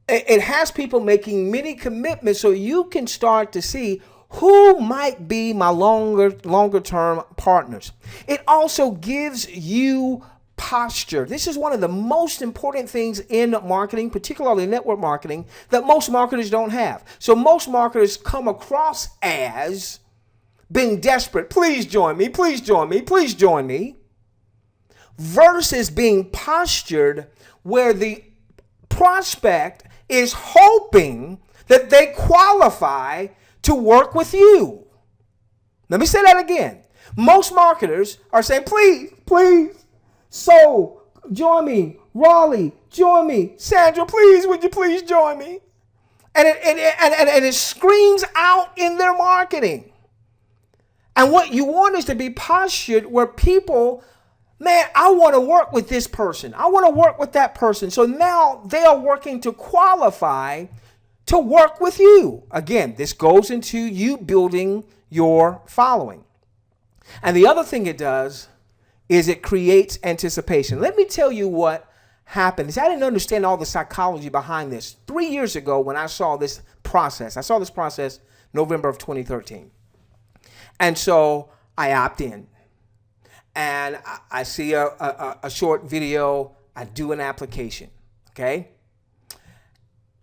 it has people making many commitments so you can start to see who might be my longer term partners. It also gives you posture. This is one of the most important things in marketing, particularly network marketing, that most marketers don't have. So most marketers come across as being desperate. Please join me. Please join me. Please join me. Versus being postured where the prospect is hoping that they qualify to work with you. Let me say that again. Most marketers are saying, please, please, so join me. Raleigh, join me. Sandra, please, would you please join me? And it screams out in their marketing. And what you want is to be postured where people, man, I want to work with this person. I want to work with that person. So now they are working to qualify to work with you. Again, this goes into you building your following. And the other thing it does is it creates anticipation. Let me tell you what happened. I didn't understand all the psychology behind this. 3 years ago when I saw this process, November of 2013. And so I opt in. And I see a short video. I do an application. Okay.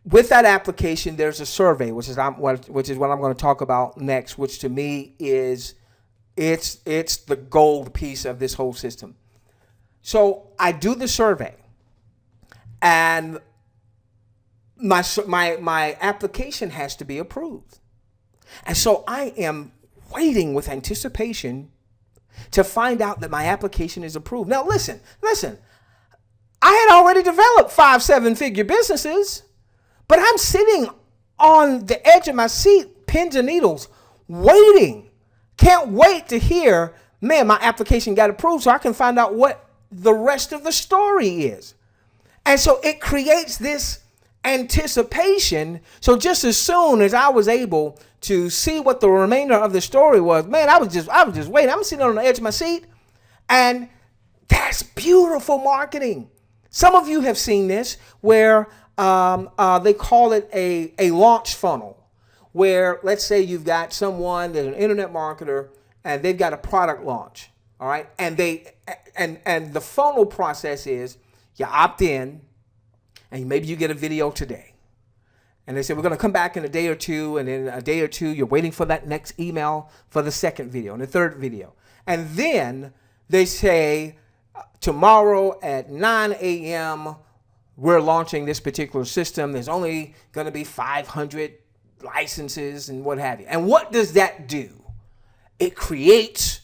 With that application, there's a survey, which is what I'm going to talk about next, which to me is it's the gold piece of this whole system. So I do the survey, and my application has to be approved. And so I am waiting with anticipation to find out that my application is approved. Now listen. I had already developed 5-7-figure businesses, but I'm sitting on the edge of my seat, pins and needles, waiting. Can't wait to hear, man, my application got approved so I can find out what the rest of the story is. And so it creates this anticipation. So just as soon as I was able to see what the remainder of the story was, man, I was just waiting. I'm sitting on the edge of my seat, and that's beautiful marketing. Some of you have seen this where they call it a launch funnel, where let's say you've got someone that's an internet marketer and they've got a product launch. All right. And the funnel process is you opt in, and maybe you get a video today. And they say, we're going to come back in a day or two. And in a day or two, you're waiting for that next email for the second video and the third video. And then they say, tomorrow at 9 a.m., we're launching this particular system. There's only going to be 500 licenses and what have you. And what does that do? It creates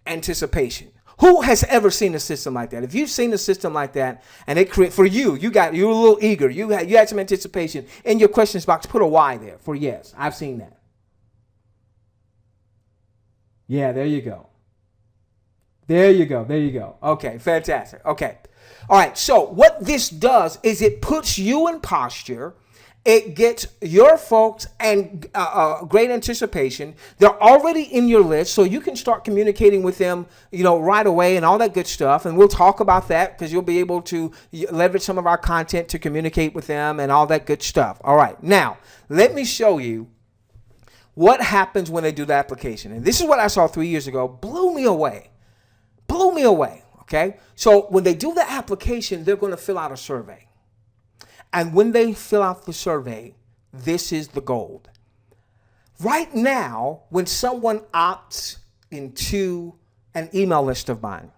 anticipation. Who has ever seen a system like that? If you've seen a system like that, and it create for you, you were a little eager. You had some anticipation. In your questions box, put a Y there for yes. I've seen that. Yeah, there you go. There you go. Okay, fantastic. Okay. All right, so what this does is it puts you in posture. It gets your folks and great anticipation. They're already in your list, so you can start communicating with them, right away and all that good stuff. And we'll talk about that because you'll be able to leverage some of our content to communicate with them and all that good stuff. All right, now let me show you what happens when they do the application. And this is what I saw 3 years ago. Blew me away. Okay, so when they do the application, they're going to fill out a survey. And when they fill out the survey, this is the gold. Right now, when someone opts into an email list of mine,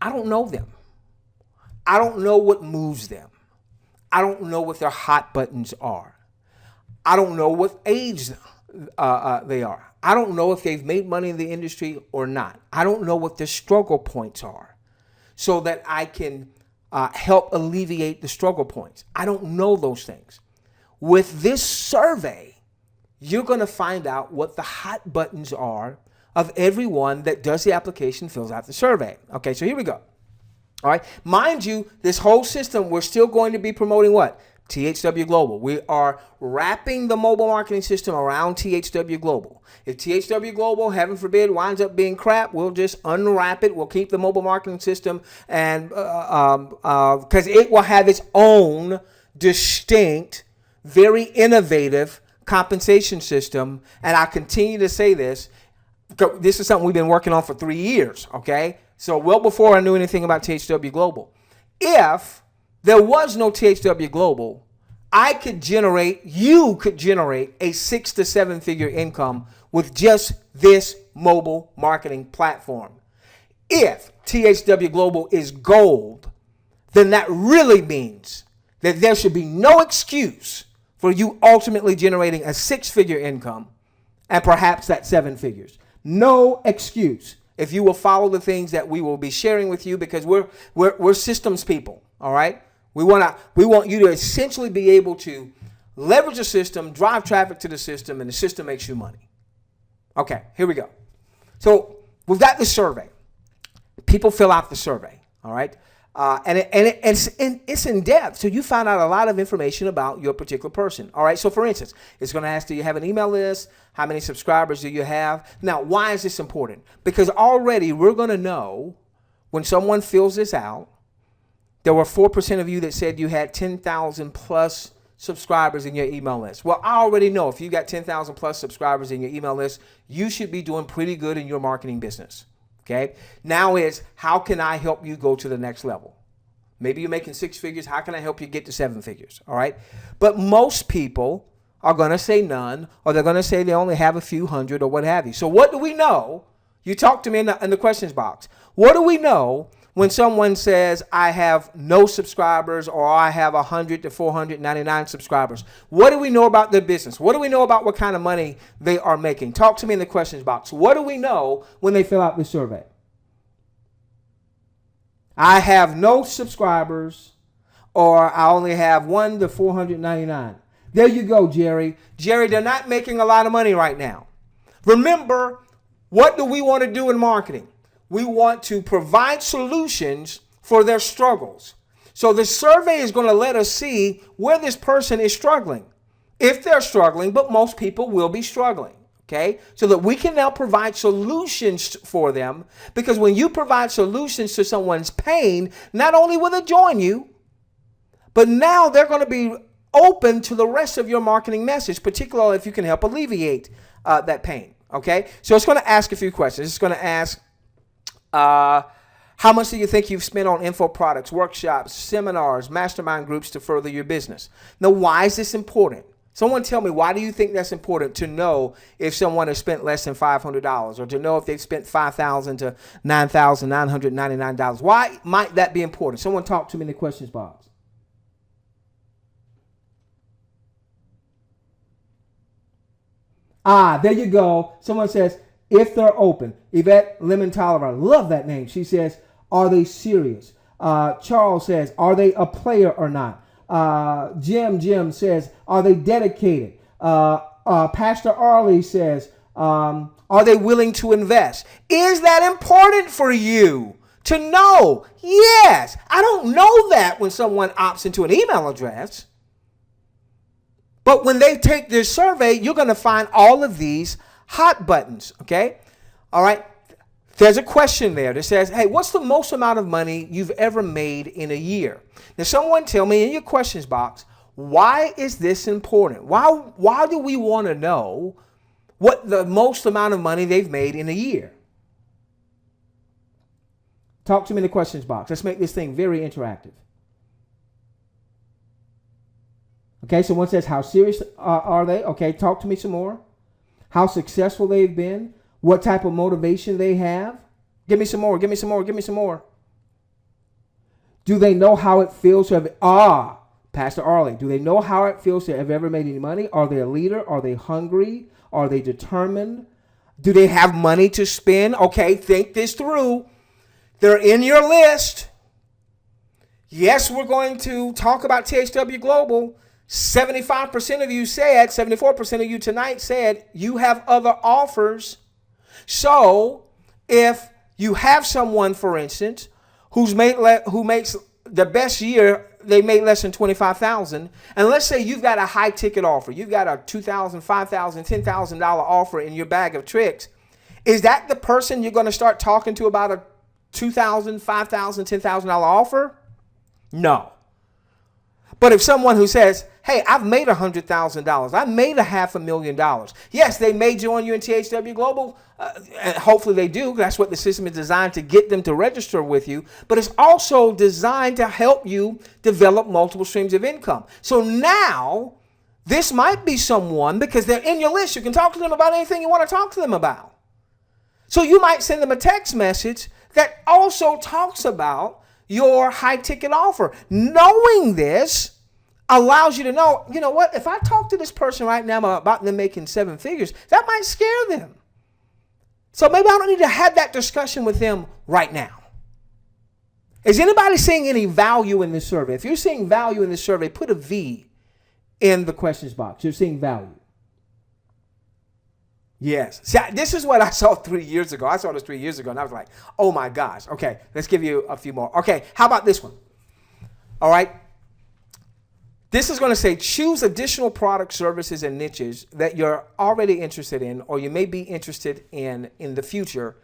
I don't know them. I don't know what moves them. I don't know what their hot buttons are. I don't know what age they are. I don't know if they've made money in the industry or not. I don't know what their struggle points are so that I can help alleviate the struggle points. I don't know those things. With this survey, you're going to find out what the hot buttons are of everyone that does the application, fills out the survey. Okay, so here we go. All right. Mind you, this whole system, we're still going to be promoting what? THW Global. We are wrapping the mobile marketing system around THW Global. If THW Global, heaven forbid, winds up being crap, we'll just unwrap it. We'll keep the mobile marketing system, and because it will have its own distinct, very innovative compensation system. And I continue to say this. This is something we've been working on for 3 years. Okay, so well before I knew anything about THW Global. If there was no THW Global, you could generate a 6 to 7 figure income with just this mobile marketing platform. If THW Global is gold, then that really means that there should be no excuse for you ultimately generating a 6-figure income and perhaps that 7 figures. No excuse if you will follow the things that we will be sharing with you, because we're systems people, all right? We want you to essentially be able to leverage the system, drive traffic to the system, and the system makes you money. Okay, here we go. So we've got the survey. People fill out the survey, all right? And it's in depth, so you find out a lot of information about your particular person. All right, so for instance, it's going to ask, do you have an email list? How many subscribers do you have? Now, why is this important? Because already we're going to know when someone fills this out. There were 4% of you that said you had 10,000 plus subscribers in your email list. Well, I already know if you got 10,000 plus subscribers in your email list, you should be doing pretty good in your marketing business. Okay. Now is, how can I help you go to the next level? Maybe you're making 6 figures. How can I help you get to 7 figures? All right. But most people are going to say none, or they're going to say they only have a few hundred or what have you. So what do we know? You talk to me in the questions box. What do we know when someone says, I have no subscribers, or I have 100 to 499 subscribers? What do we know about their business? What do we know about what kind of money they are making? Talk to me in the questions box. What do we know when they fill out this survey? I have no subscribers, or I only have 1 to 499. There you go, Jerry. Jerry, they're not making a lot of money right now. Remember, what do we want to do in marketing? We want to provide solutions for their struggles. So the survey is going to let us see where this person is struggling. If they're struggling, but most people will be struggling. Okay, so that we can now provide solutions for them, because when you provide solutions to someone's pain, not only will they join you, but now they're going to be open to the rest of your marketing message, particularly if you can help alleviate that pain. Okay, so it's going to ask a few questions. It's going to ask, how much do you think you've spent on info products, workshops, seminars, mastermind groups to further your business? Now, why is this important? Someone tell me, why do you think that's important to know if someone has spent less than $500, or to know if they've spent $5,000 to $9,999? Why might that be important? Someone talk to me in the questions box. There you go. Someone says, if they're open. Yvette Lemon Tolliver, love that name. She says, are they serious? Charles says, are they a player or not? Jim says, are they dedicated? Pastor Arlie says, are they willing to invest? Is that important for you to know? Yes. I don't know that when someone opts into an email address. But when they take this survey, you're going to find all of these hot buttons. Okay. All right. There's a question there that says, hey, what's the most amount of money you've ever made in a year? Now, someone tell me in your questions box, why is this important? Why do we want to know what the most amount of money they've made in a year? Talk to me in the questions box. Let's make this thing very interactive. Okay, someone says, how serious are they? Okay, talk to me some more. How successful they've been. What type of motivation they have. Give me some more, give me some more, give me some more. Do they know how it feels to have, Pastor Arlie, do they know how it feels to have ever made any money? Are they a leader? Are they hungry? Are they determined? Do they have money to spend? Okay, think this through. They're in your list. Yes, we're going to talk about THW Global. 75% of you said, 74% of you tonight said you have other offers. So if you have someone, for instance, who makes the best year, they made less than $25,000, and let's say you've got a high ticket offer, you've got a $2,000, $5,000, $10,000 offer in your bag of tricks, is that the person you're going to start talking to about a $2,000, $5,000, $10,000 offer? No. But if someone who says, hey, I've made $100,000, I've made $500,000. Yes, they may join you in THW Global, and hopefully they do. That's what the system is designed to get them to register with you. But it's also designed to help you develop multiple streams of income. So now, this might be someone, because they're in your list, you can talk to them about anything you want to talk to them about. So you might send them a text message that also talks about your high ticket offer. Knowing this allows you to know, you know what, if I talk to this person right now about them making 7 figures, that might scare them. So maybe I don't need to have that discussion with them right now. Is anybody seeing any value in this survey? If you're seeing value in this survey, put a V in the questions box. You're seeing value. Yes. See, this is what I saw 3 years ago. I saw this 3 years ago, and I was like, oh my gosh. Okay, let's give you a few more. Okay, how about this one? All right. This is going to say, choose additional products, services, and niches that you're already interested in, or you may be interested in the future.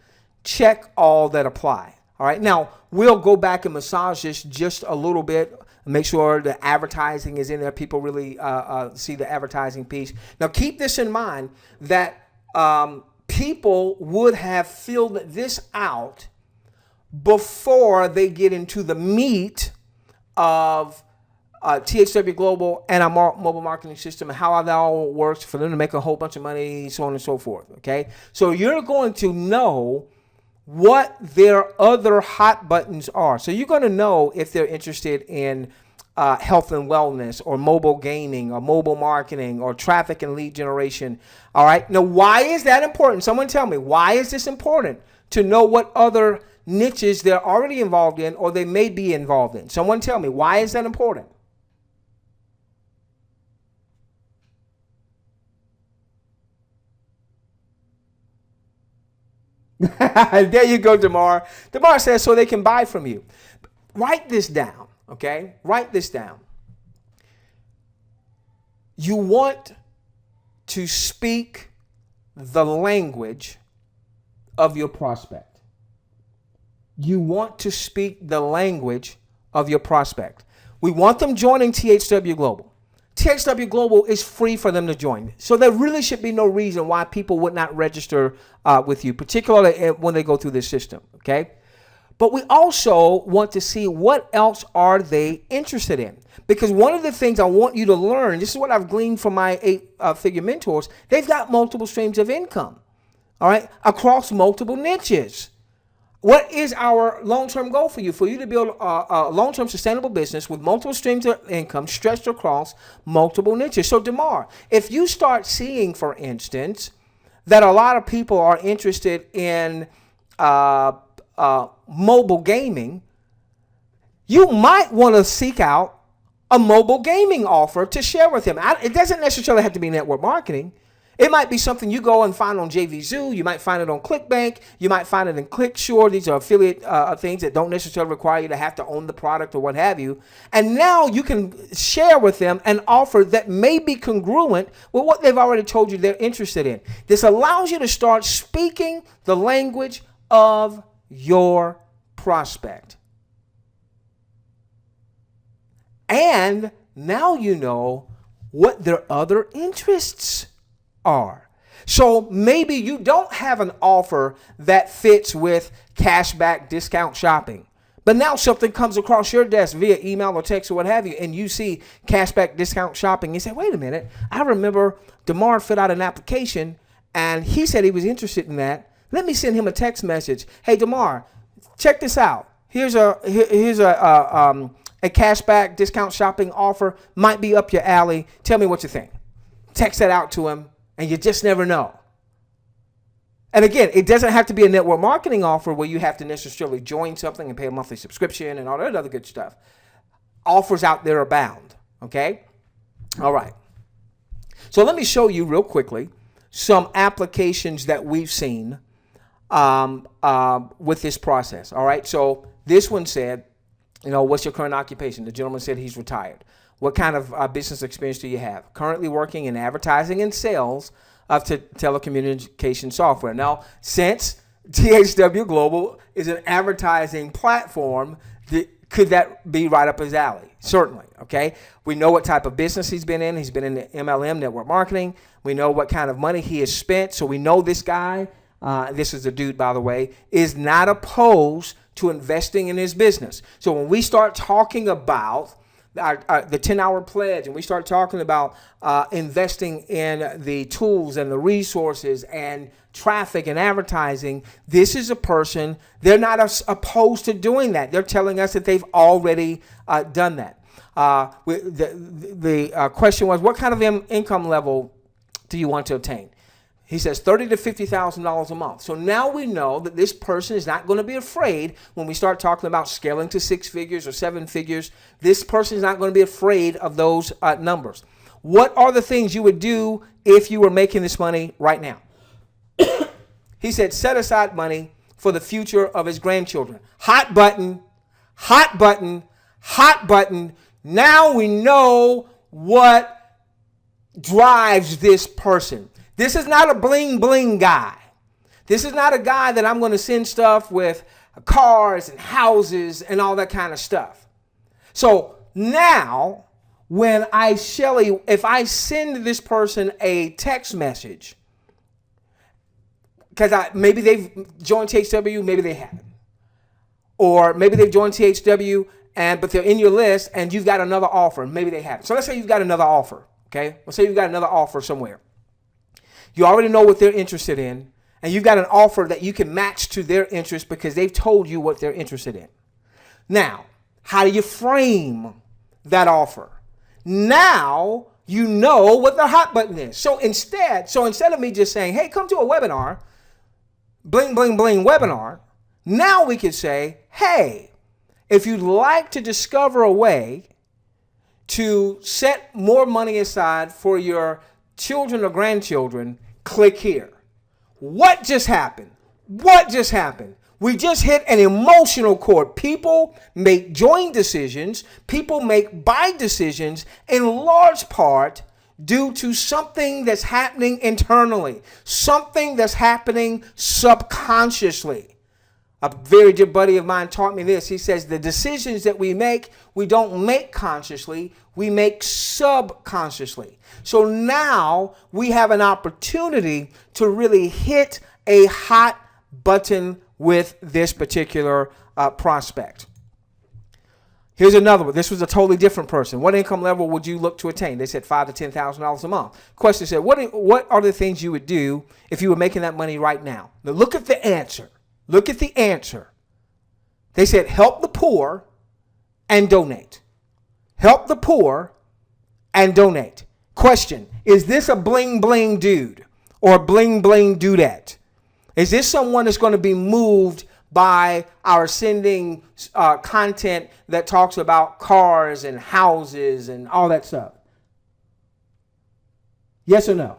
Check all that apply. All right. Now, we'll go back and massage this just a little bit. Make sure the advertising is in there. People really see the advertising piece. Now, keep this in mind that people would have filled this out before they get into the meat of THW Global and our mobile marketing system and how that all works for them to make a whole bunch of money, so on and so forth. Okay, so you're going to know what their other hot buttons are. So you're going to know if they're interested in health and wellness or mobile gaming or mobile marketing or traffic and lead generation. All right. Now, why is that important? Someone tell me, why is this important to know what other niches they're already involved in or they may be involved in? Someone tell me, why is that important? There you go, Damar. Damar says so they can buy from you. Write this down, okay? Write this down. You want to speak the language of your prospect. You want to speak the language of your prospect. We want them joining THW Global. THW Global is free for them to join. So there really should be no reason why people would not register with you, particularly when they go through this system, okay? But we also want to see what else are they interested in. Because one of the things I want you to learn, this is what I've gleaned from my 8-figure mentors, they've got multiple streams of income, all right, across multiple niches. What is our long-term goal for you? For you to build a long-term sustainable business with multiple streams of income stretched across multiple niches. So Damar, if you start seeing, for instance, that a lot of people are interested in mobile gaming, you might want to seek out a mobile gaming offer to share with them. It doesn't necessarily have to be network marketing. It might be something you go and find on JVZoo. You might find it on ClickBank. You might find it in ClickSure. These are affiliate things that don't necessarily require you to have to own the product or what have you. And now you can share with them an offer that may be congruent with what they've already told you they're interested in. This allows you to start speaking the language of your prospect. And now you know what their other interests are. So maybe you don't have an offer that fits with cashback discount shopping, but now something comes across your desk via email or text or what have you, and you see cashback discount shopping. You say, wait a minute, I remember Damar filled out an application and he said he was interested in that. Let me send him a text message. Hey, Damar, check this out. Here's a cashback discount shopping offer. Might be up your alley. Tell me what you think. Text that out to him. And you just never know. And again, it doesn't have to be a network marketing offer where you have to necessarily join something and pay a monthly subscription and all that other good stuff. Offers out there abound. Okay? All right. So let me show you real quickly some applications that we've seen with this process. All right. So this one said, what's your current occupation? The gentleman said he's retired. What kind of business experience do you have? Currently working in advertising and sales of telecommunication software. Now, since THW Global is an advertising platform, could that be right up his alley? Certainly, okay? We know what type of business he's been in. He's been in the MLM, network marketing. We know what kind of money he has spent. So we know this guy, this is a dude, by the way, is not opposed to investing in his business. So when we start talking about the 10-hour pledge, and we start talking about investing in the tools and the resources and traffic and advertising, this is a person, they're not opposed to doing that. They're telling us that they've already done that. The question was, what kind of income level do you want to obtain? He says $30,000 to $50,000 a month. So now we know that this person is not going to be afraid when we start talking about scaling to 6 figures or 7 figures. This person is not going to be afraid of those numbers. What are the things you would do if you were making this money right now? He said set aside money for the future of his grandchildren. Hot button, hot button, hot button. Now we know what drives this person. This is not a bling bling guy. This is not a guy that I'm going to send stuff with cars and houses and all that kind of stuff. So now when if I send this person a text message, because maybe they've joined THW, maybe they haven't. Or maybe they've joined THW but they're in your list and you've got another offer. Maybe they haven't. So let's say you've got another offer. Okay. Let's say you've got another offer somewhere. You already know what they're interested in, and you've got an offer that you can match to their interest because they've told you what they're interested in. Now, how do you frame that offer? Now you know what the hot button is. So instead of me just saying, hey, come to a webinar, bling, bling, bling webinar, now we could say, hey, if you'd like to discover a way to set more money aside for your children or grandchildren, click here. What just happened? What just happened? We just hit an emotional chord. People make join decisions. People make buy decisions in large part due to something that's happening internally, something that's happening subconsciously. A very dear buddy of mine taught me this. He says the decisions that we don't make consciously, we make subconsciously. So now we have an opportunity to really hit a hot button with this particular prospect. Here's another one. This was a totally different person. What income level would you look to attain? They said $5,000 to $10,000 a month. Question said, what are the things you would do if you were making that money right now? Now look at the answer. Look at the answer. They said, help the poor and donate. Help the poor and donate. Question, is this a bling bling dude or a bling bling dudette? Is this someone that's going to be moved by our sending content that talks about cars and houses and all that stuff? Yes or no?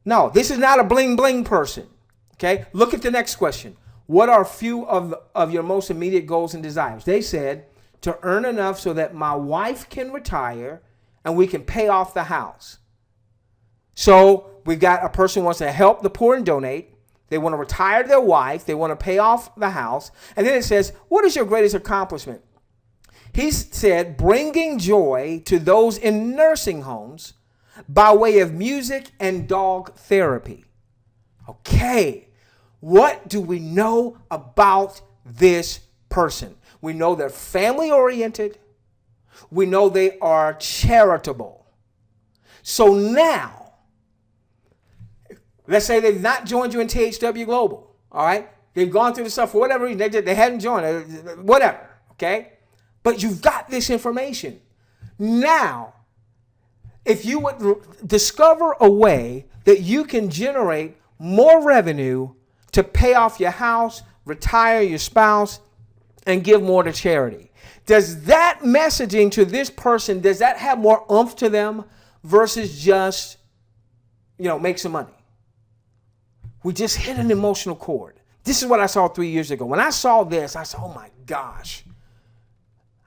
No, this is not a bling bling person. Okay, look at the next question. What are a few of your most immediate goals and desires? They said to earn enough so that my wife can retire and we can pay off the house. So we've got a person who wants to help the poor and donate. They want to retire their wife. They want to pay off the house. And then it says, what is your greatest accomplishment? He said, bringing joy to those in nursing homes by way of music and dog therapy. Okay, what do we know about this person? We know they're family oriented. We know they are charitable. So now, let's say they've not joined you in THW Global, all right? They've gone through the stuff for whatever reason. They hadn't joined, whatever, okay? But you've got this information. Now, if you would discover a way that you can generate more revenue to pay off your house, retire your spouse, and give more to charity. Does that messaging to this person, does that have more oomph to them versus just, make some money? We just hit an emotional chord. This is what I saw 3 years ago. When I saw this, I said, oh my gosh,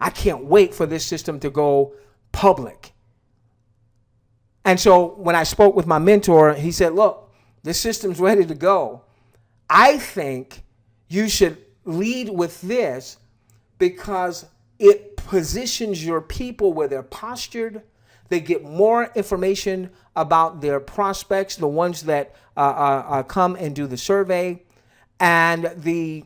I can't wait for this system to go public. And so when I spoke with my mentor, he said, look, this system's ready to go. I think you should lead with this because it positions your people where they're postured. They get more information about their prospects, the ones that come and do the survey. And the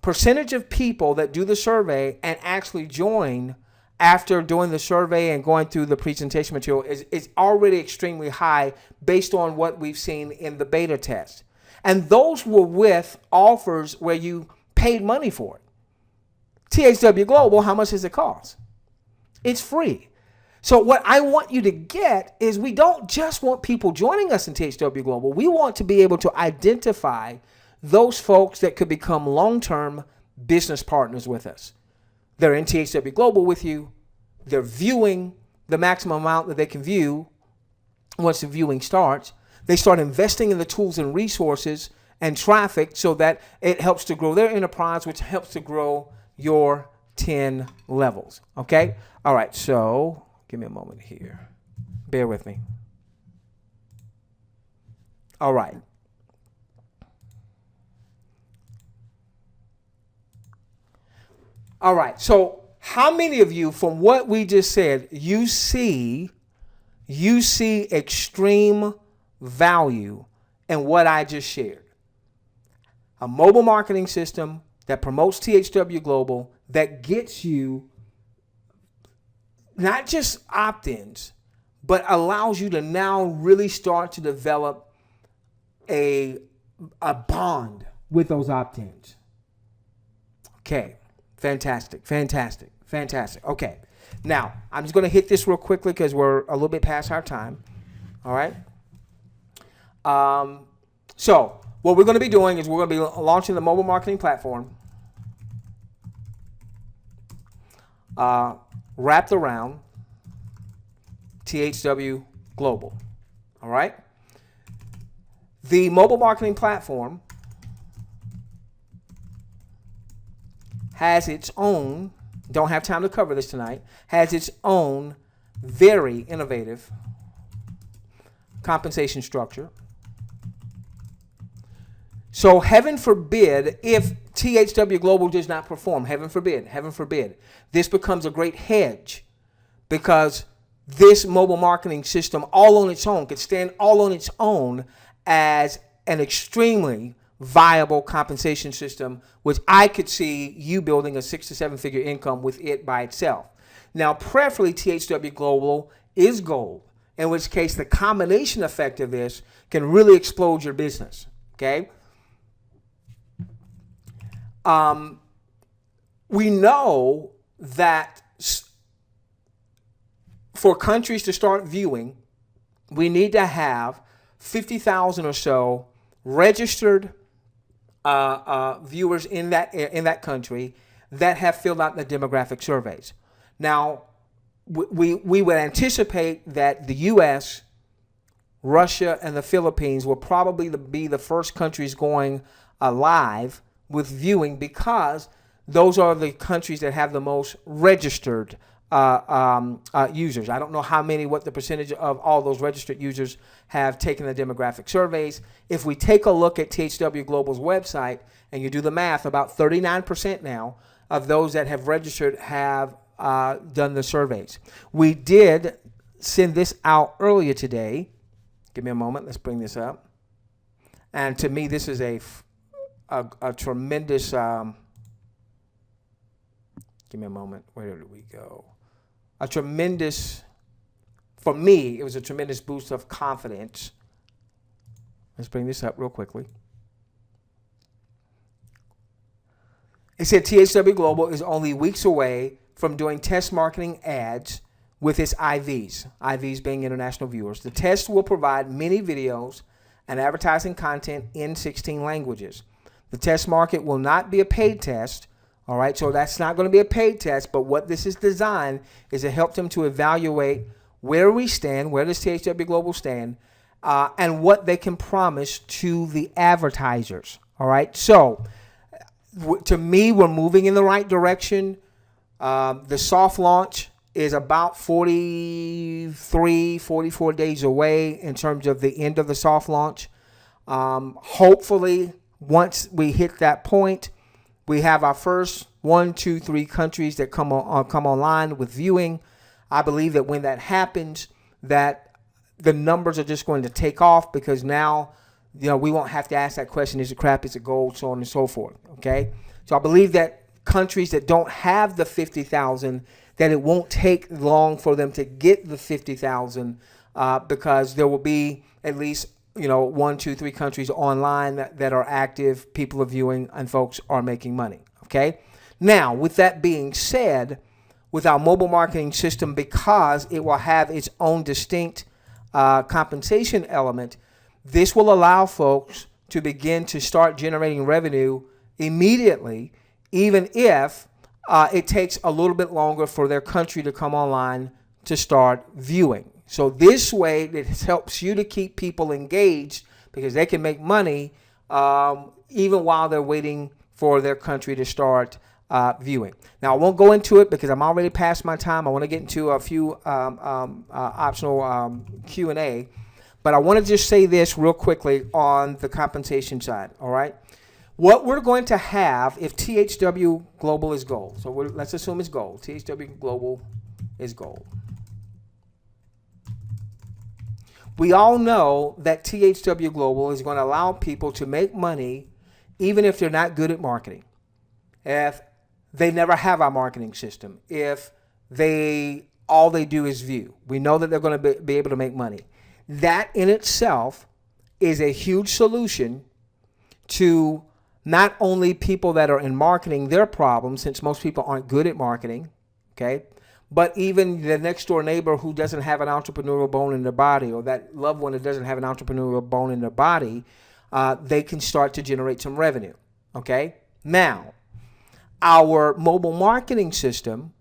percentage of people that do the survey and actually join after doing the survey and going through the presentation material is already extremely high based on what we've seen in the beta test. And those were with offers where you paid money for it. THW Global, how much does it cost? It's free. So what I want you to get is we don't just want people joining us in THW Global. We want to be able to identify those folks that could become long-term business partners with us. They're in THW Global with you. They're viewing the maximum amount that they can view once the viewing starts. They start investing in the tools and resources and traffic so that it helps to grow their enterprise, which helps to grow your 10 levels. Okay? All right, so give me a moment here. Bear with me. All right. All right, so how many of you, from what we just said, you see extreme value in what I just shared? A mobile marketing system that promotes THW Global, that gets you not just opt-ins, but allows you to now really start to develop a bond with those opt-ins. Okay, fantastic. Okay, now I'm just going to hit this real quickly because we're a little bit past our time. All right. So what we're going to be doing is we're going to be launching the mobile marketing platform wrapped around THW Global. All right. The mobile marketing platform has its own, don't have time to cover this tonight, has its own very innovative compensation structure. So heaven forbid if THW Global does not perform, heaven forbid, this becomes a great hedge because this mobile marketing system all on its own could stand all on its own as an extremely viable compensation system, which I could see you building a 6 to 7 figure income with it by itself. Now, preferably THW Global is gold, in which case the combination effect of this can really explode your business. Okay. We know that for countries to start viewing, we need to have 50,000 or so registered viewers in that country that have filled out the demographic surveys. Now, we would anticipate that the U.S., Russia, and the Philippines will probably be the first countries going live with viewing because those are the countries that have the most registered users. I don't know what the percentage of all those registered users have taken the demographic surveys. If we take a look at THW Global's website and you do the math, about 39% now of those that have registered have done the surveys. We did send this out earlier today. Give me a moment. Let's bring this up. And to me, this is a tremendous. Give me a moment. Where did we go? For me, it was a tremendous boost of confidence. Let's bring this up real quickly. It said THW Global is only weeks away from doing test marketing ads with its IVs being international viewers. The test will provide many videos and advertising content in 16 languages. The test market will not be a paid test. All right, so that's not going to be a paid test, but what this is designed is to help them to evaluate where we stand, where does THW Global stand, and what they can promise to the advertisers. All right, so to me, we're moving in the right direction. The soft launch is about 44 days away in terms of the end of the soft launch. Hopefully, once we hit that point, we have our first 1, 2, 3 countries that come online with viewing. I believe that when that happens, that the numbers are just going to take off because now, we won't have to ask that question: is it crap? Is it gold? So on and so forth. Okay. So I believe that countries that don't have the 50,000, that it won't take long for them to get the 50,000 because there will be at least 1, 2, 3 countries online that are active, people are viewing, and folks are making money. Okay. Now, with that being said, with our mobile marketing system, because it will have its own distinct compensation element, this will allow folks to begin to start generating revenue immediately, even if it takes a little bit longer for their country to come online to start viewing. So this way, it helps you to keep people engaged because they can make money even while they're waiting for their country to start viewing. Now, I won't go into it because I'm already past my time. I want to get into a few optional Q&A, but I want to just say this real quickly on the compensation side, all right? What we're going to have if THW Global is gold. So let's assume it's gold. THW Global is gold. We all know that THW Global is going to allow people to make money even if they're not good at marketing. if they never have our marketing system, if all they do is view. We know that they're going to be able to make money. That in itself is a huge solution to not only people that are in marketing their problems, since most people aren't good at marketing, okay, but even the next door neighbor who doesn't have an entrepreneurial bone in their body, or that loved one that doesn't have an entrepreneurial bone in their body, they can start to generate some revenue, okay? Now, our mobile marketing system,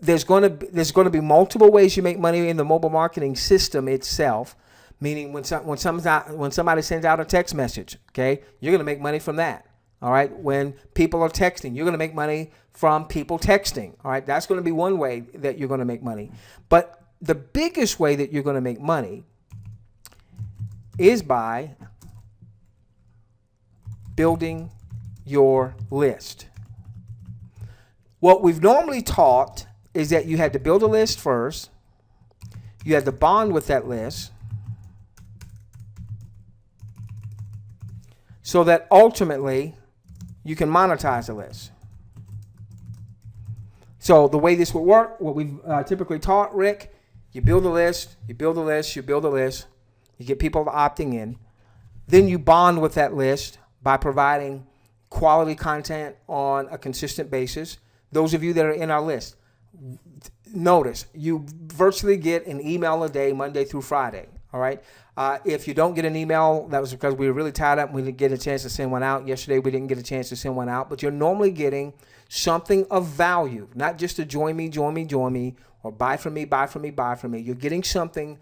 there's going to be multiple ways you make money in the mobile marketing system itself. Meaning when somebody sends out a text message, okay, you're going to make money from that. All right. When people are texting, you're going to make money from people texting. All right. That's going to be one way that you're going to make money. But the biggest way that you're going to make money is by building your list. What we've normally taught is that you had to build a list first. You had to bond with that list, so that ultimately you can monetize a list. So the way this would work, what we've typically taught, Rick, you build a list, you build a list, you build a list, you get people opting in. Then you bond with that list by providing quality content on a consistent basis. Those of you that are in our list, notice you virtually get an email a day, Monday through Friday. All right. If you don't get an email, that was because we were really tied up and we didn't get a chance to send one out. Yesterday, we didn't get a chance to send one out. But you're normally getting something of value, not just to join me, or buy from me. You're getting something,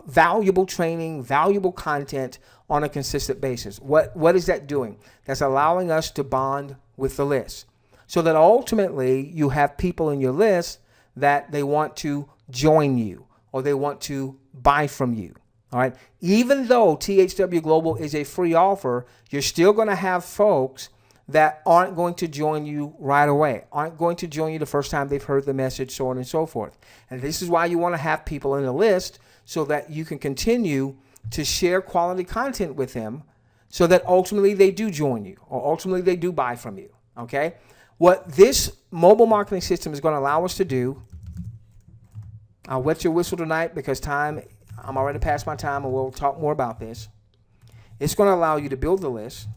valuable training, valuable content on a consistent basis. What is that doing? That's allowing us to bond with the list, so that ultimately you have people in your list that they want to join you, or they want to buy from you. All right. Even though THW Global is a free offer, you're still going to have folks that aren't going to join you right away, aren't going to join you the first time they've heard the message, so on and so forth. And this is why you want to have people in the list, so that you can continue to share quality content with them, so that ultimately they do join you, or ultimately they do buy from you. Okay. What this mobile marketing system is going to allow us to do, I'll wet your whistle tonight because I'm already past my time, and we'll talk more about this. It's going to allow you to build the list.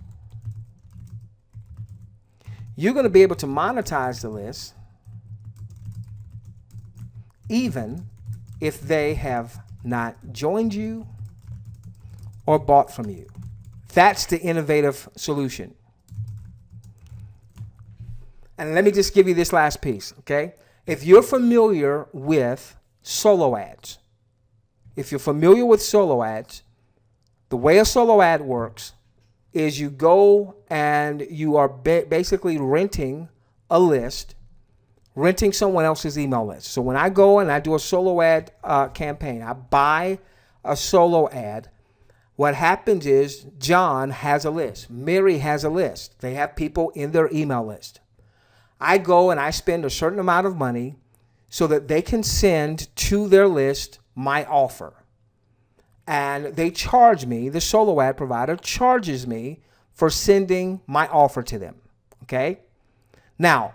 You're going to be able to monetize the list, even if they have not joined you or bought from you. That's the innovative solution. And let me just give you this last piece, okay? If you're familiar with solo ads, the way a solo ad works is you go and you are basically renting a list, renting someone else's email list. So when I go and I do a solo ad campaign, I buy a solo ad. What happens is John has a list. Mary has a list. They have people in their email list. I go and I spend a certain amount of money so that they can send to their list my offer. And they charge me, the solo ad provider charges me for sending my offer to them. Okay? Now,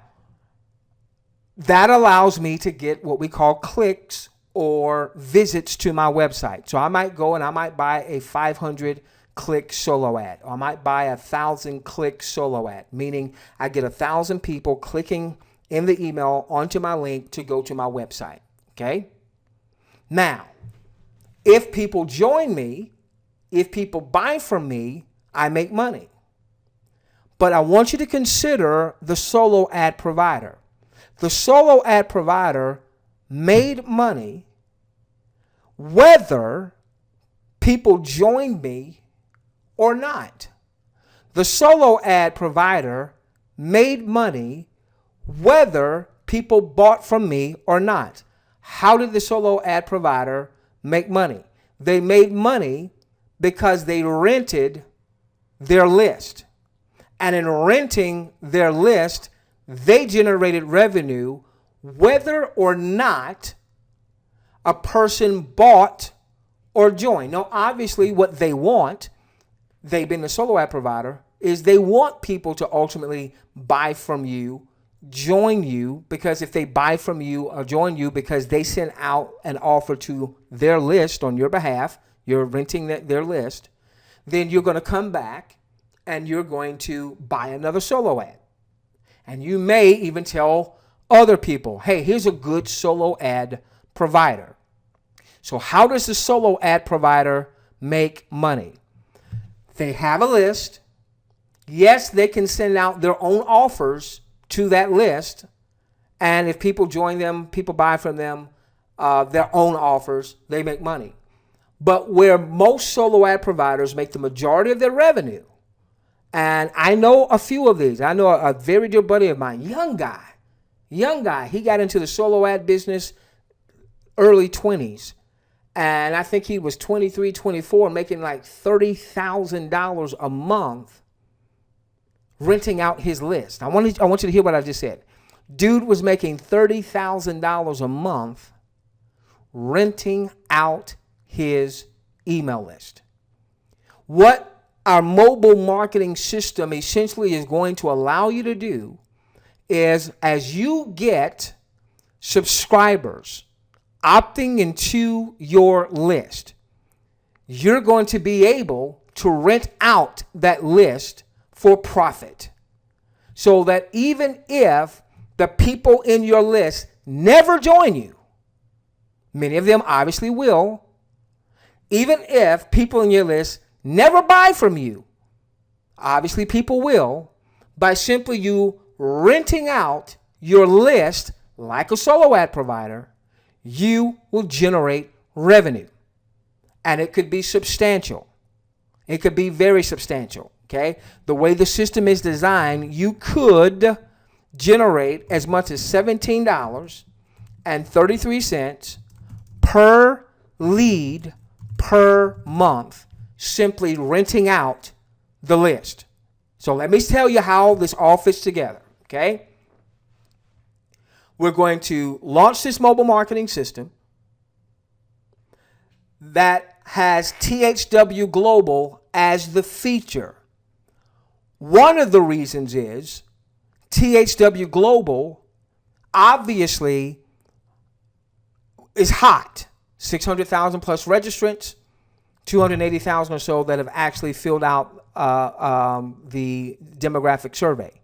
that allows me to get what we call clicks or visits to my website. So I might go and I might buy a 500 click solo ad, or I might buy 1,000 click solo ad, meaning I get 1,000 people clicking in the email onto my link to go to my website. Okay? Now, if people join me, if people buy from me, I make money. But I want you to consider the solo ad provider. The solo ad provider made money whether people joined me or not. The solo ad provider made money whether people bought from me or not. How did the solo ad provider make money? They made money because they rented their list. And in renting their list, they generated revenue whether or not a person bought or joined. Now, obviously, what they want, they've been the solo ad provider, is they want people to ultimately buy from you, join you, because if they buy from you or join you because they send out an offer to their list on your behalf, you're renting their list, then you're going to come back and you're going to buy another solo ad. And you may even tell other people, hey, here's a good solo ad provider. So how does the solo ad provider make money? They have a list. Yes, they can send out their own offers to that list. And if people join them, people buy from them, their own offers, they make money. But where most solo ad providers make the majority of their revenue, and I know a few of these. I know a very dear buddy of mine, young guy. He got into the solo ad business early 20s. And I think he was 23, 24, making like $30,000 a month renting out his list. I want you to hear what I just said. Dude was making $30,000 a month renting out his email list. What our mobile marketing system essentially is going to allow you to do is, as you get subscribers opting into your list, you're going to be able to rent out that list for profit. So that even if the people in your list never join you, many of them obviously will, even if people in your list never buy from you, obviously people will, by simply you renting out your list like a solo ad provider, you will generate revenue. And it could be substantial. It could be very substantial. Okay? The way the system is designed, you could generate as much as $17.33 per lead per month simply renting out the list. So let me tell you how this all fits together. Okay? We're going to launch this mobile marketing system that has THW Global as the feature. One of the reasons is THW Global obviously is hot. 600,000 plus registrants, 280,000 or so that have actually filled out the demographic survey.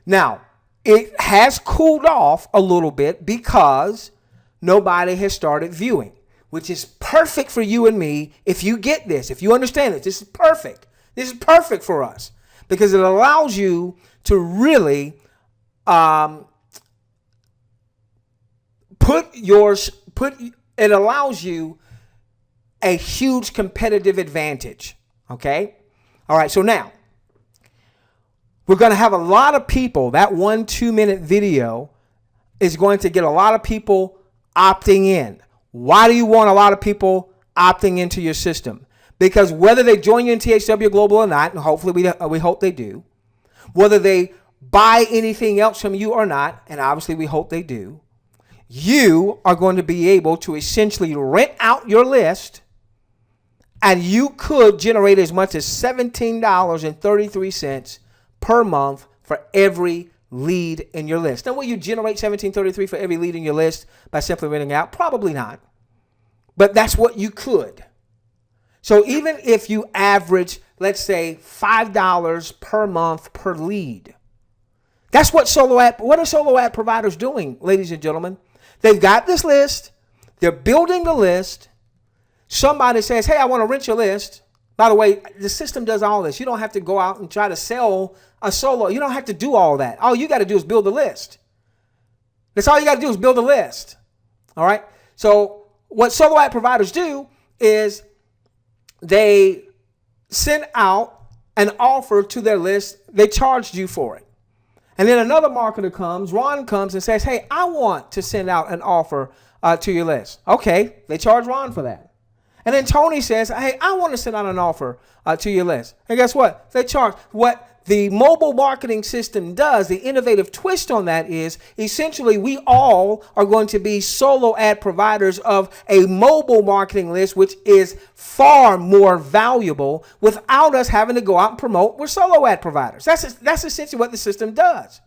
Now, it has cooled off a little bit because nobody has started viewing, which is perfect for you and me if you get this, if you understand it. This is perfect. This is perfect for us because it allows you to really it allows you a huge competitive advantage. Okay? All right, so now we're going to have a lot of people. That 1-2 minute video is going to get a lot of people opting in. Why do you want a lot of people opting into your system? Because whether they join you in THW Global or not, and hopefully we hope they do, whether they buy anything else from you or not, and obviously we hope they do, you are going to be able to essentially rent out your list, and you could generate as much as $17.33 per month for every lead in your list. Now, will you generate $17.33 for every lead in your list by simply renting out? Probably not. But that's what you could. So even if you average, let's say, $5 per month per lead, that's what what are solo ad providers doing, ladies and gentlemen? They've got this list. They're building the list. Somebody says, hey, I want to rent your list. By the way, the system does all this. You don't have to go out and try to sell a solo. You don't have to do all that. All you got to do is build a list. That's all you got to do is build a list. All right. So what solo ad providers do is they send out an offer to their list. They charged you for it. And then another marketer comes, Ron comes and says, hey, I want to send out an offer to your list. Okay. They charge Ron for that. And then Tony says, hey, I want to send out an offer to your list. And guess what? They charge what the mobile marketing system does, the innovative twist on that is essentially we all are going to be solo ad providers of a mobile marketing list, which is far more valuable without us having to go out and promote. We're solo ad providers. That's essentially what the system does.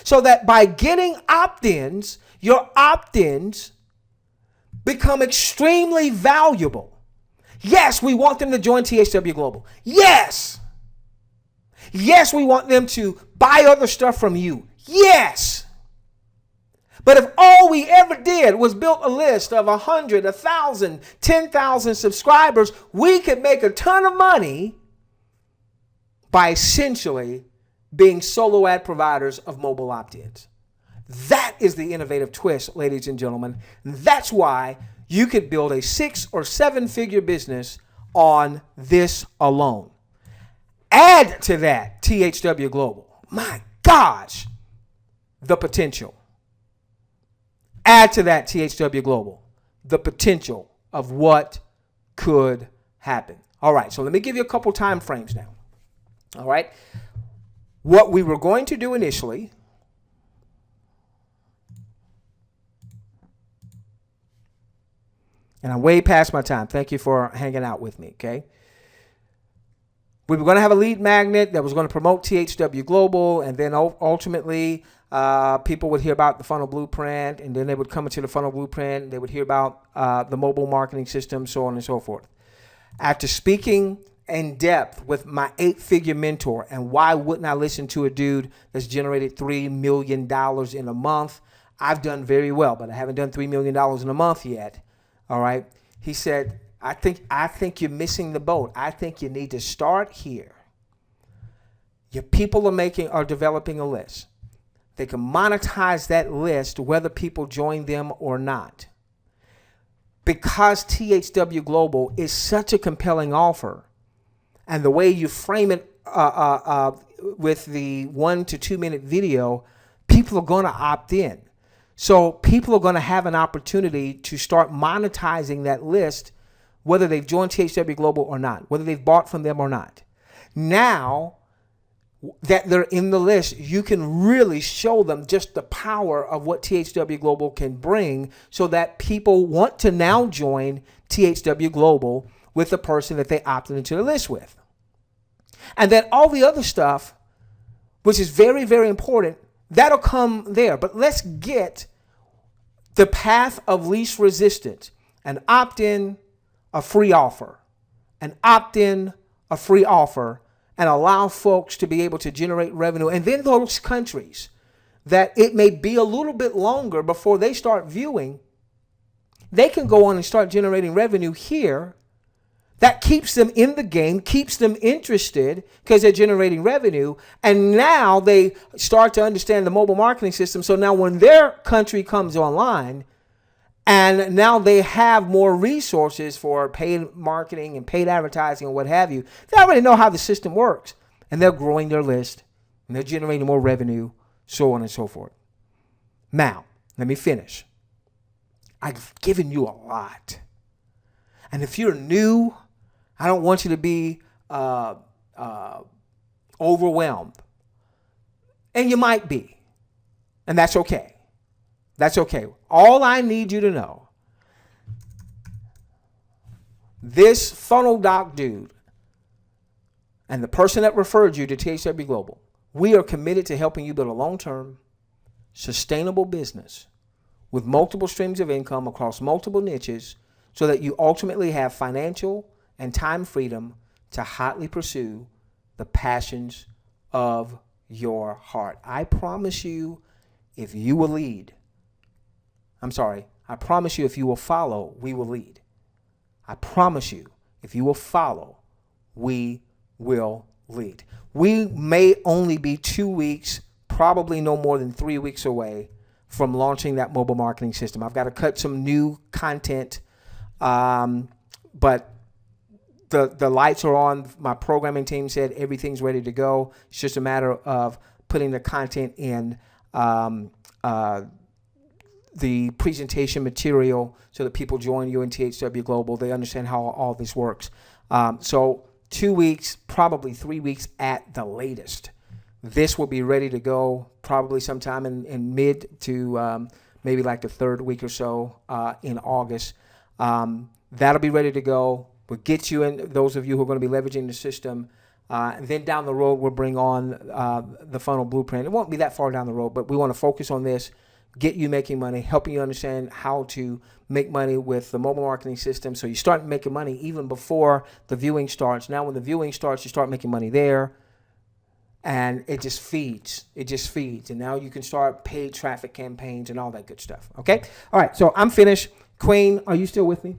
So that by getting opt-ins, your opt-ins become extremely valuable. Yes, we want them to join THW Global. Yes. Yes, we want them to buy other stuff from you. Yes. But if all we ever did was build a list of 100, 1,000, 10,000 subscribers, we could make a ton of money by essentially being solo ad providers of mobile opt-ins. That is the innovative twist, ladies and gentlemen. That's why you could build a 6 or 7 figure business on this alone. Add to that THW Global. My gosh, the potential. Add to that THW Global, the potential of what could happen. All right, so let me give you a couple time frames now. All right, what we were going to do initially, and I'm way past my time. Thank you for hanging out with me, okay? We were going to have a lead magnet that was going to promote THW Global, and then ultimately people would hear about the funnel blueprint, and then they would come into the funnel blueprint. They would hear about the mobile marketing system, so on and so forth. After speaking in depth with my 8-figure mentor, and why wouldn't I listen to a dude that's generated $3 million in a month? I've done very well, but I haven't done $3 million in a month yet. All right. He said, I think you're missing the boat. I think you need to start here. Your people are developing a list. They can monetize that list whether people join them or not. Because THW Global is such a compelling offer, and the way you frame it with the 1 to 2 minute video, people are going to opt in. So people are going to have an opportunity to start monetizing that list, whether they've joined THW Global or not, whether they've bought from them or not. Now that they're in the list, you can really show them just the power of what THW Global can bring, so that people want to now join THW Global with the person that they opted into the list with. And then all the other stuff, which is very, very important, that'll come there. But let's get the path of least resistance: an opt-in, a free offer, an opt-in, a free offer, and allow folks to be able to generate revenue. And then those countries that it may be a little bit longer before they start viewing, they can go on and start generating revenue here. That keeps them in the game, keeps them interested because they're generating revenue. And now they start to understand the mobile marketing system. So now when their country comes online, and now they have more resources for paid marketing and paid advertising and what have you, they already know how the system works. And they're growing their list, and they're generating more revenue, so on and so forth. Now, let me finish. I've given you a lot. And if you're new, I don't want you to be overwhelmed. And you might be. And that's okay. That's okay. All I need you to know, this funnel doc dude and the person that referred you to THW Global, we are committed to helping you build a long-term, sustainable business with multiple streams of income across multiple niches, so that you ultimately have financial and time freedom to hotly pursue the passions of your heart. I promise you, if you will lead, I promise you, if you will follow, we will lead. I promise you, if you will follow, we will lead. We may only be 2 weeks, probably no more than 3 weeks away from launching that mobile marketing system. I've got to cut some new content, but the lights are on. My programming team said everything's ready to go. It's just a matter of putting the content in the presentation material so that people join you in THW Global. They understand how all this works. So 2 weeks, probably 3 weeks at the latest. This will be ready to go probably sometime in mid to maybe like the third week or so in August. That'll be ready to go. We'll get you in, those of you who are going to be leveraging the system. And then down the road, we'll bring on the funnel blueprint. It won't be that far down the road, but we want to focus on this, get you making money, helping you understand how to make money with the mobile marketing system. So you start making money even before the viewing starts. Now, when the viewing starts, you start making money there. And it just feeds. It just feeds. And now you can start paid traffic campaigns and all that good stuff. Okay? All right. So I'm finished. Queen, are you still with me?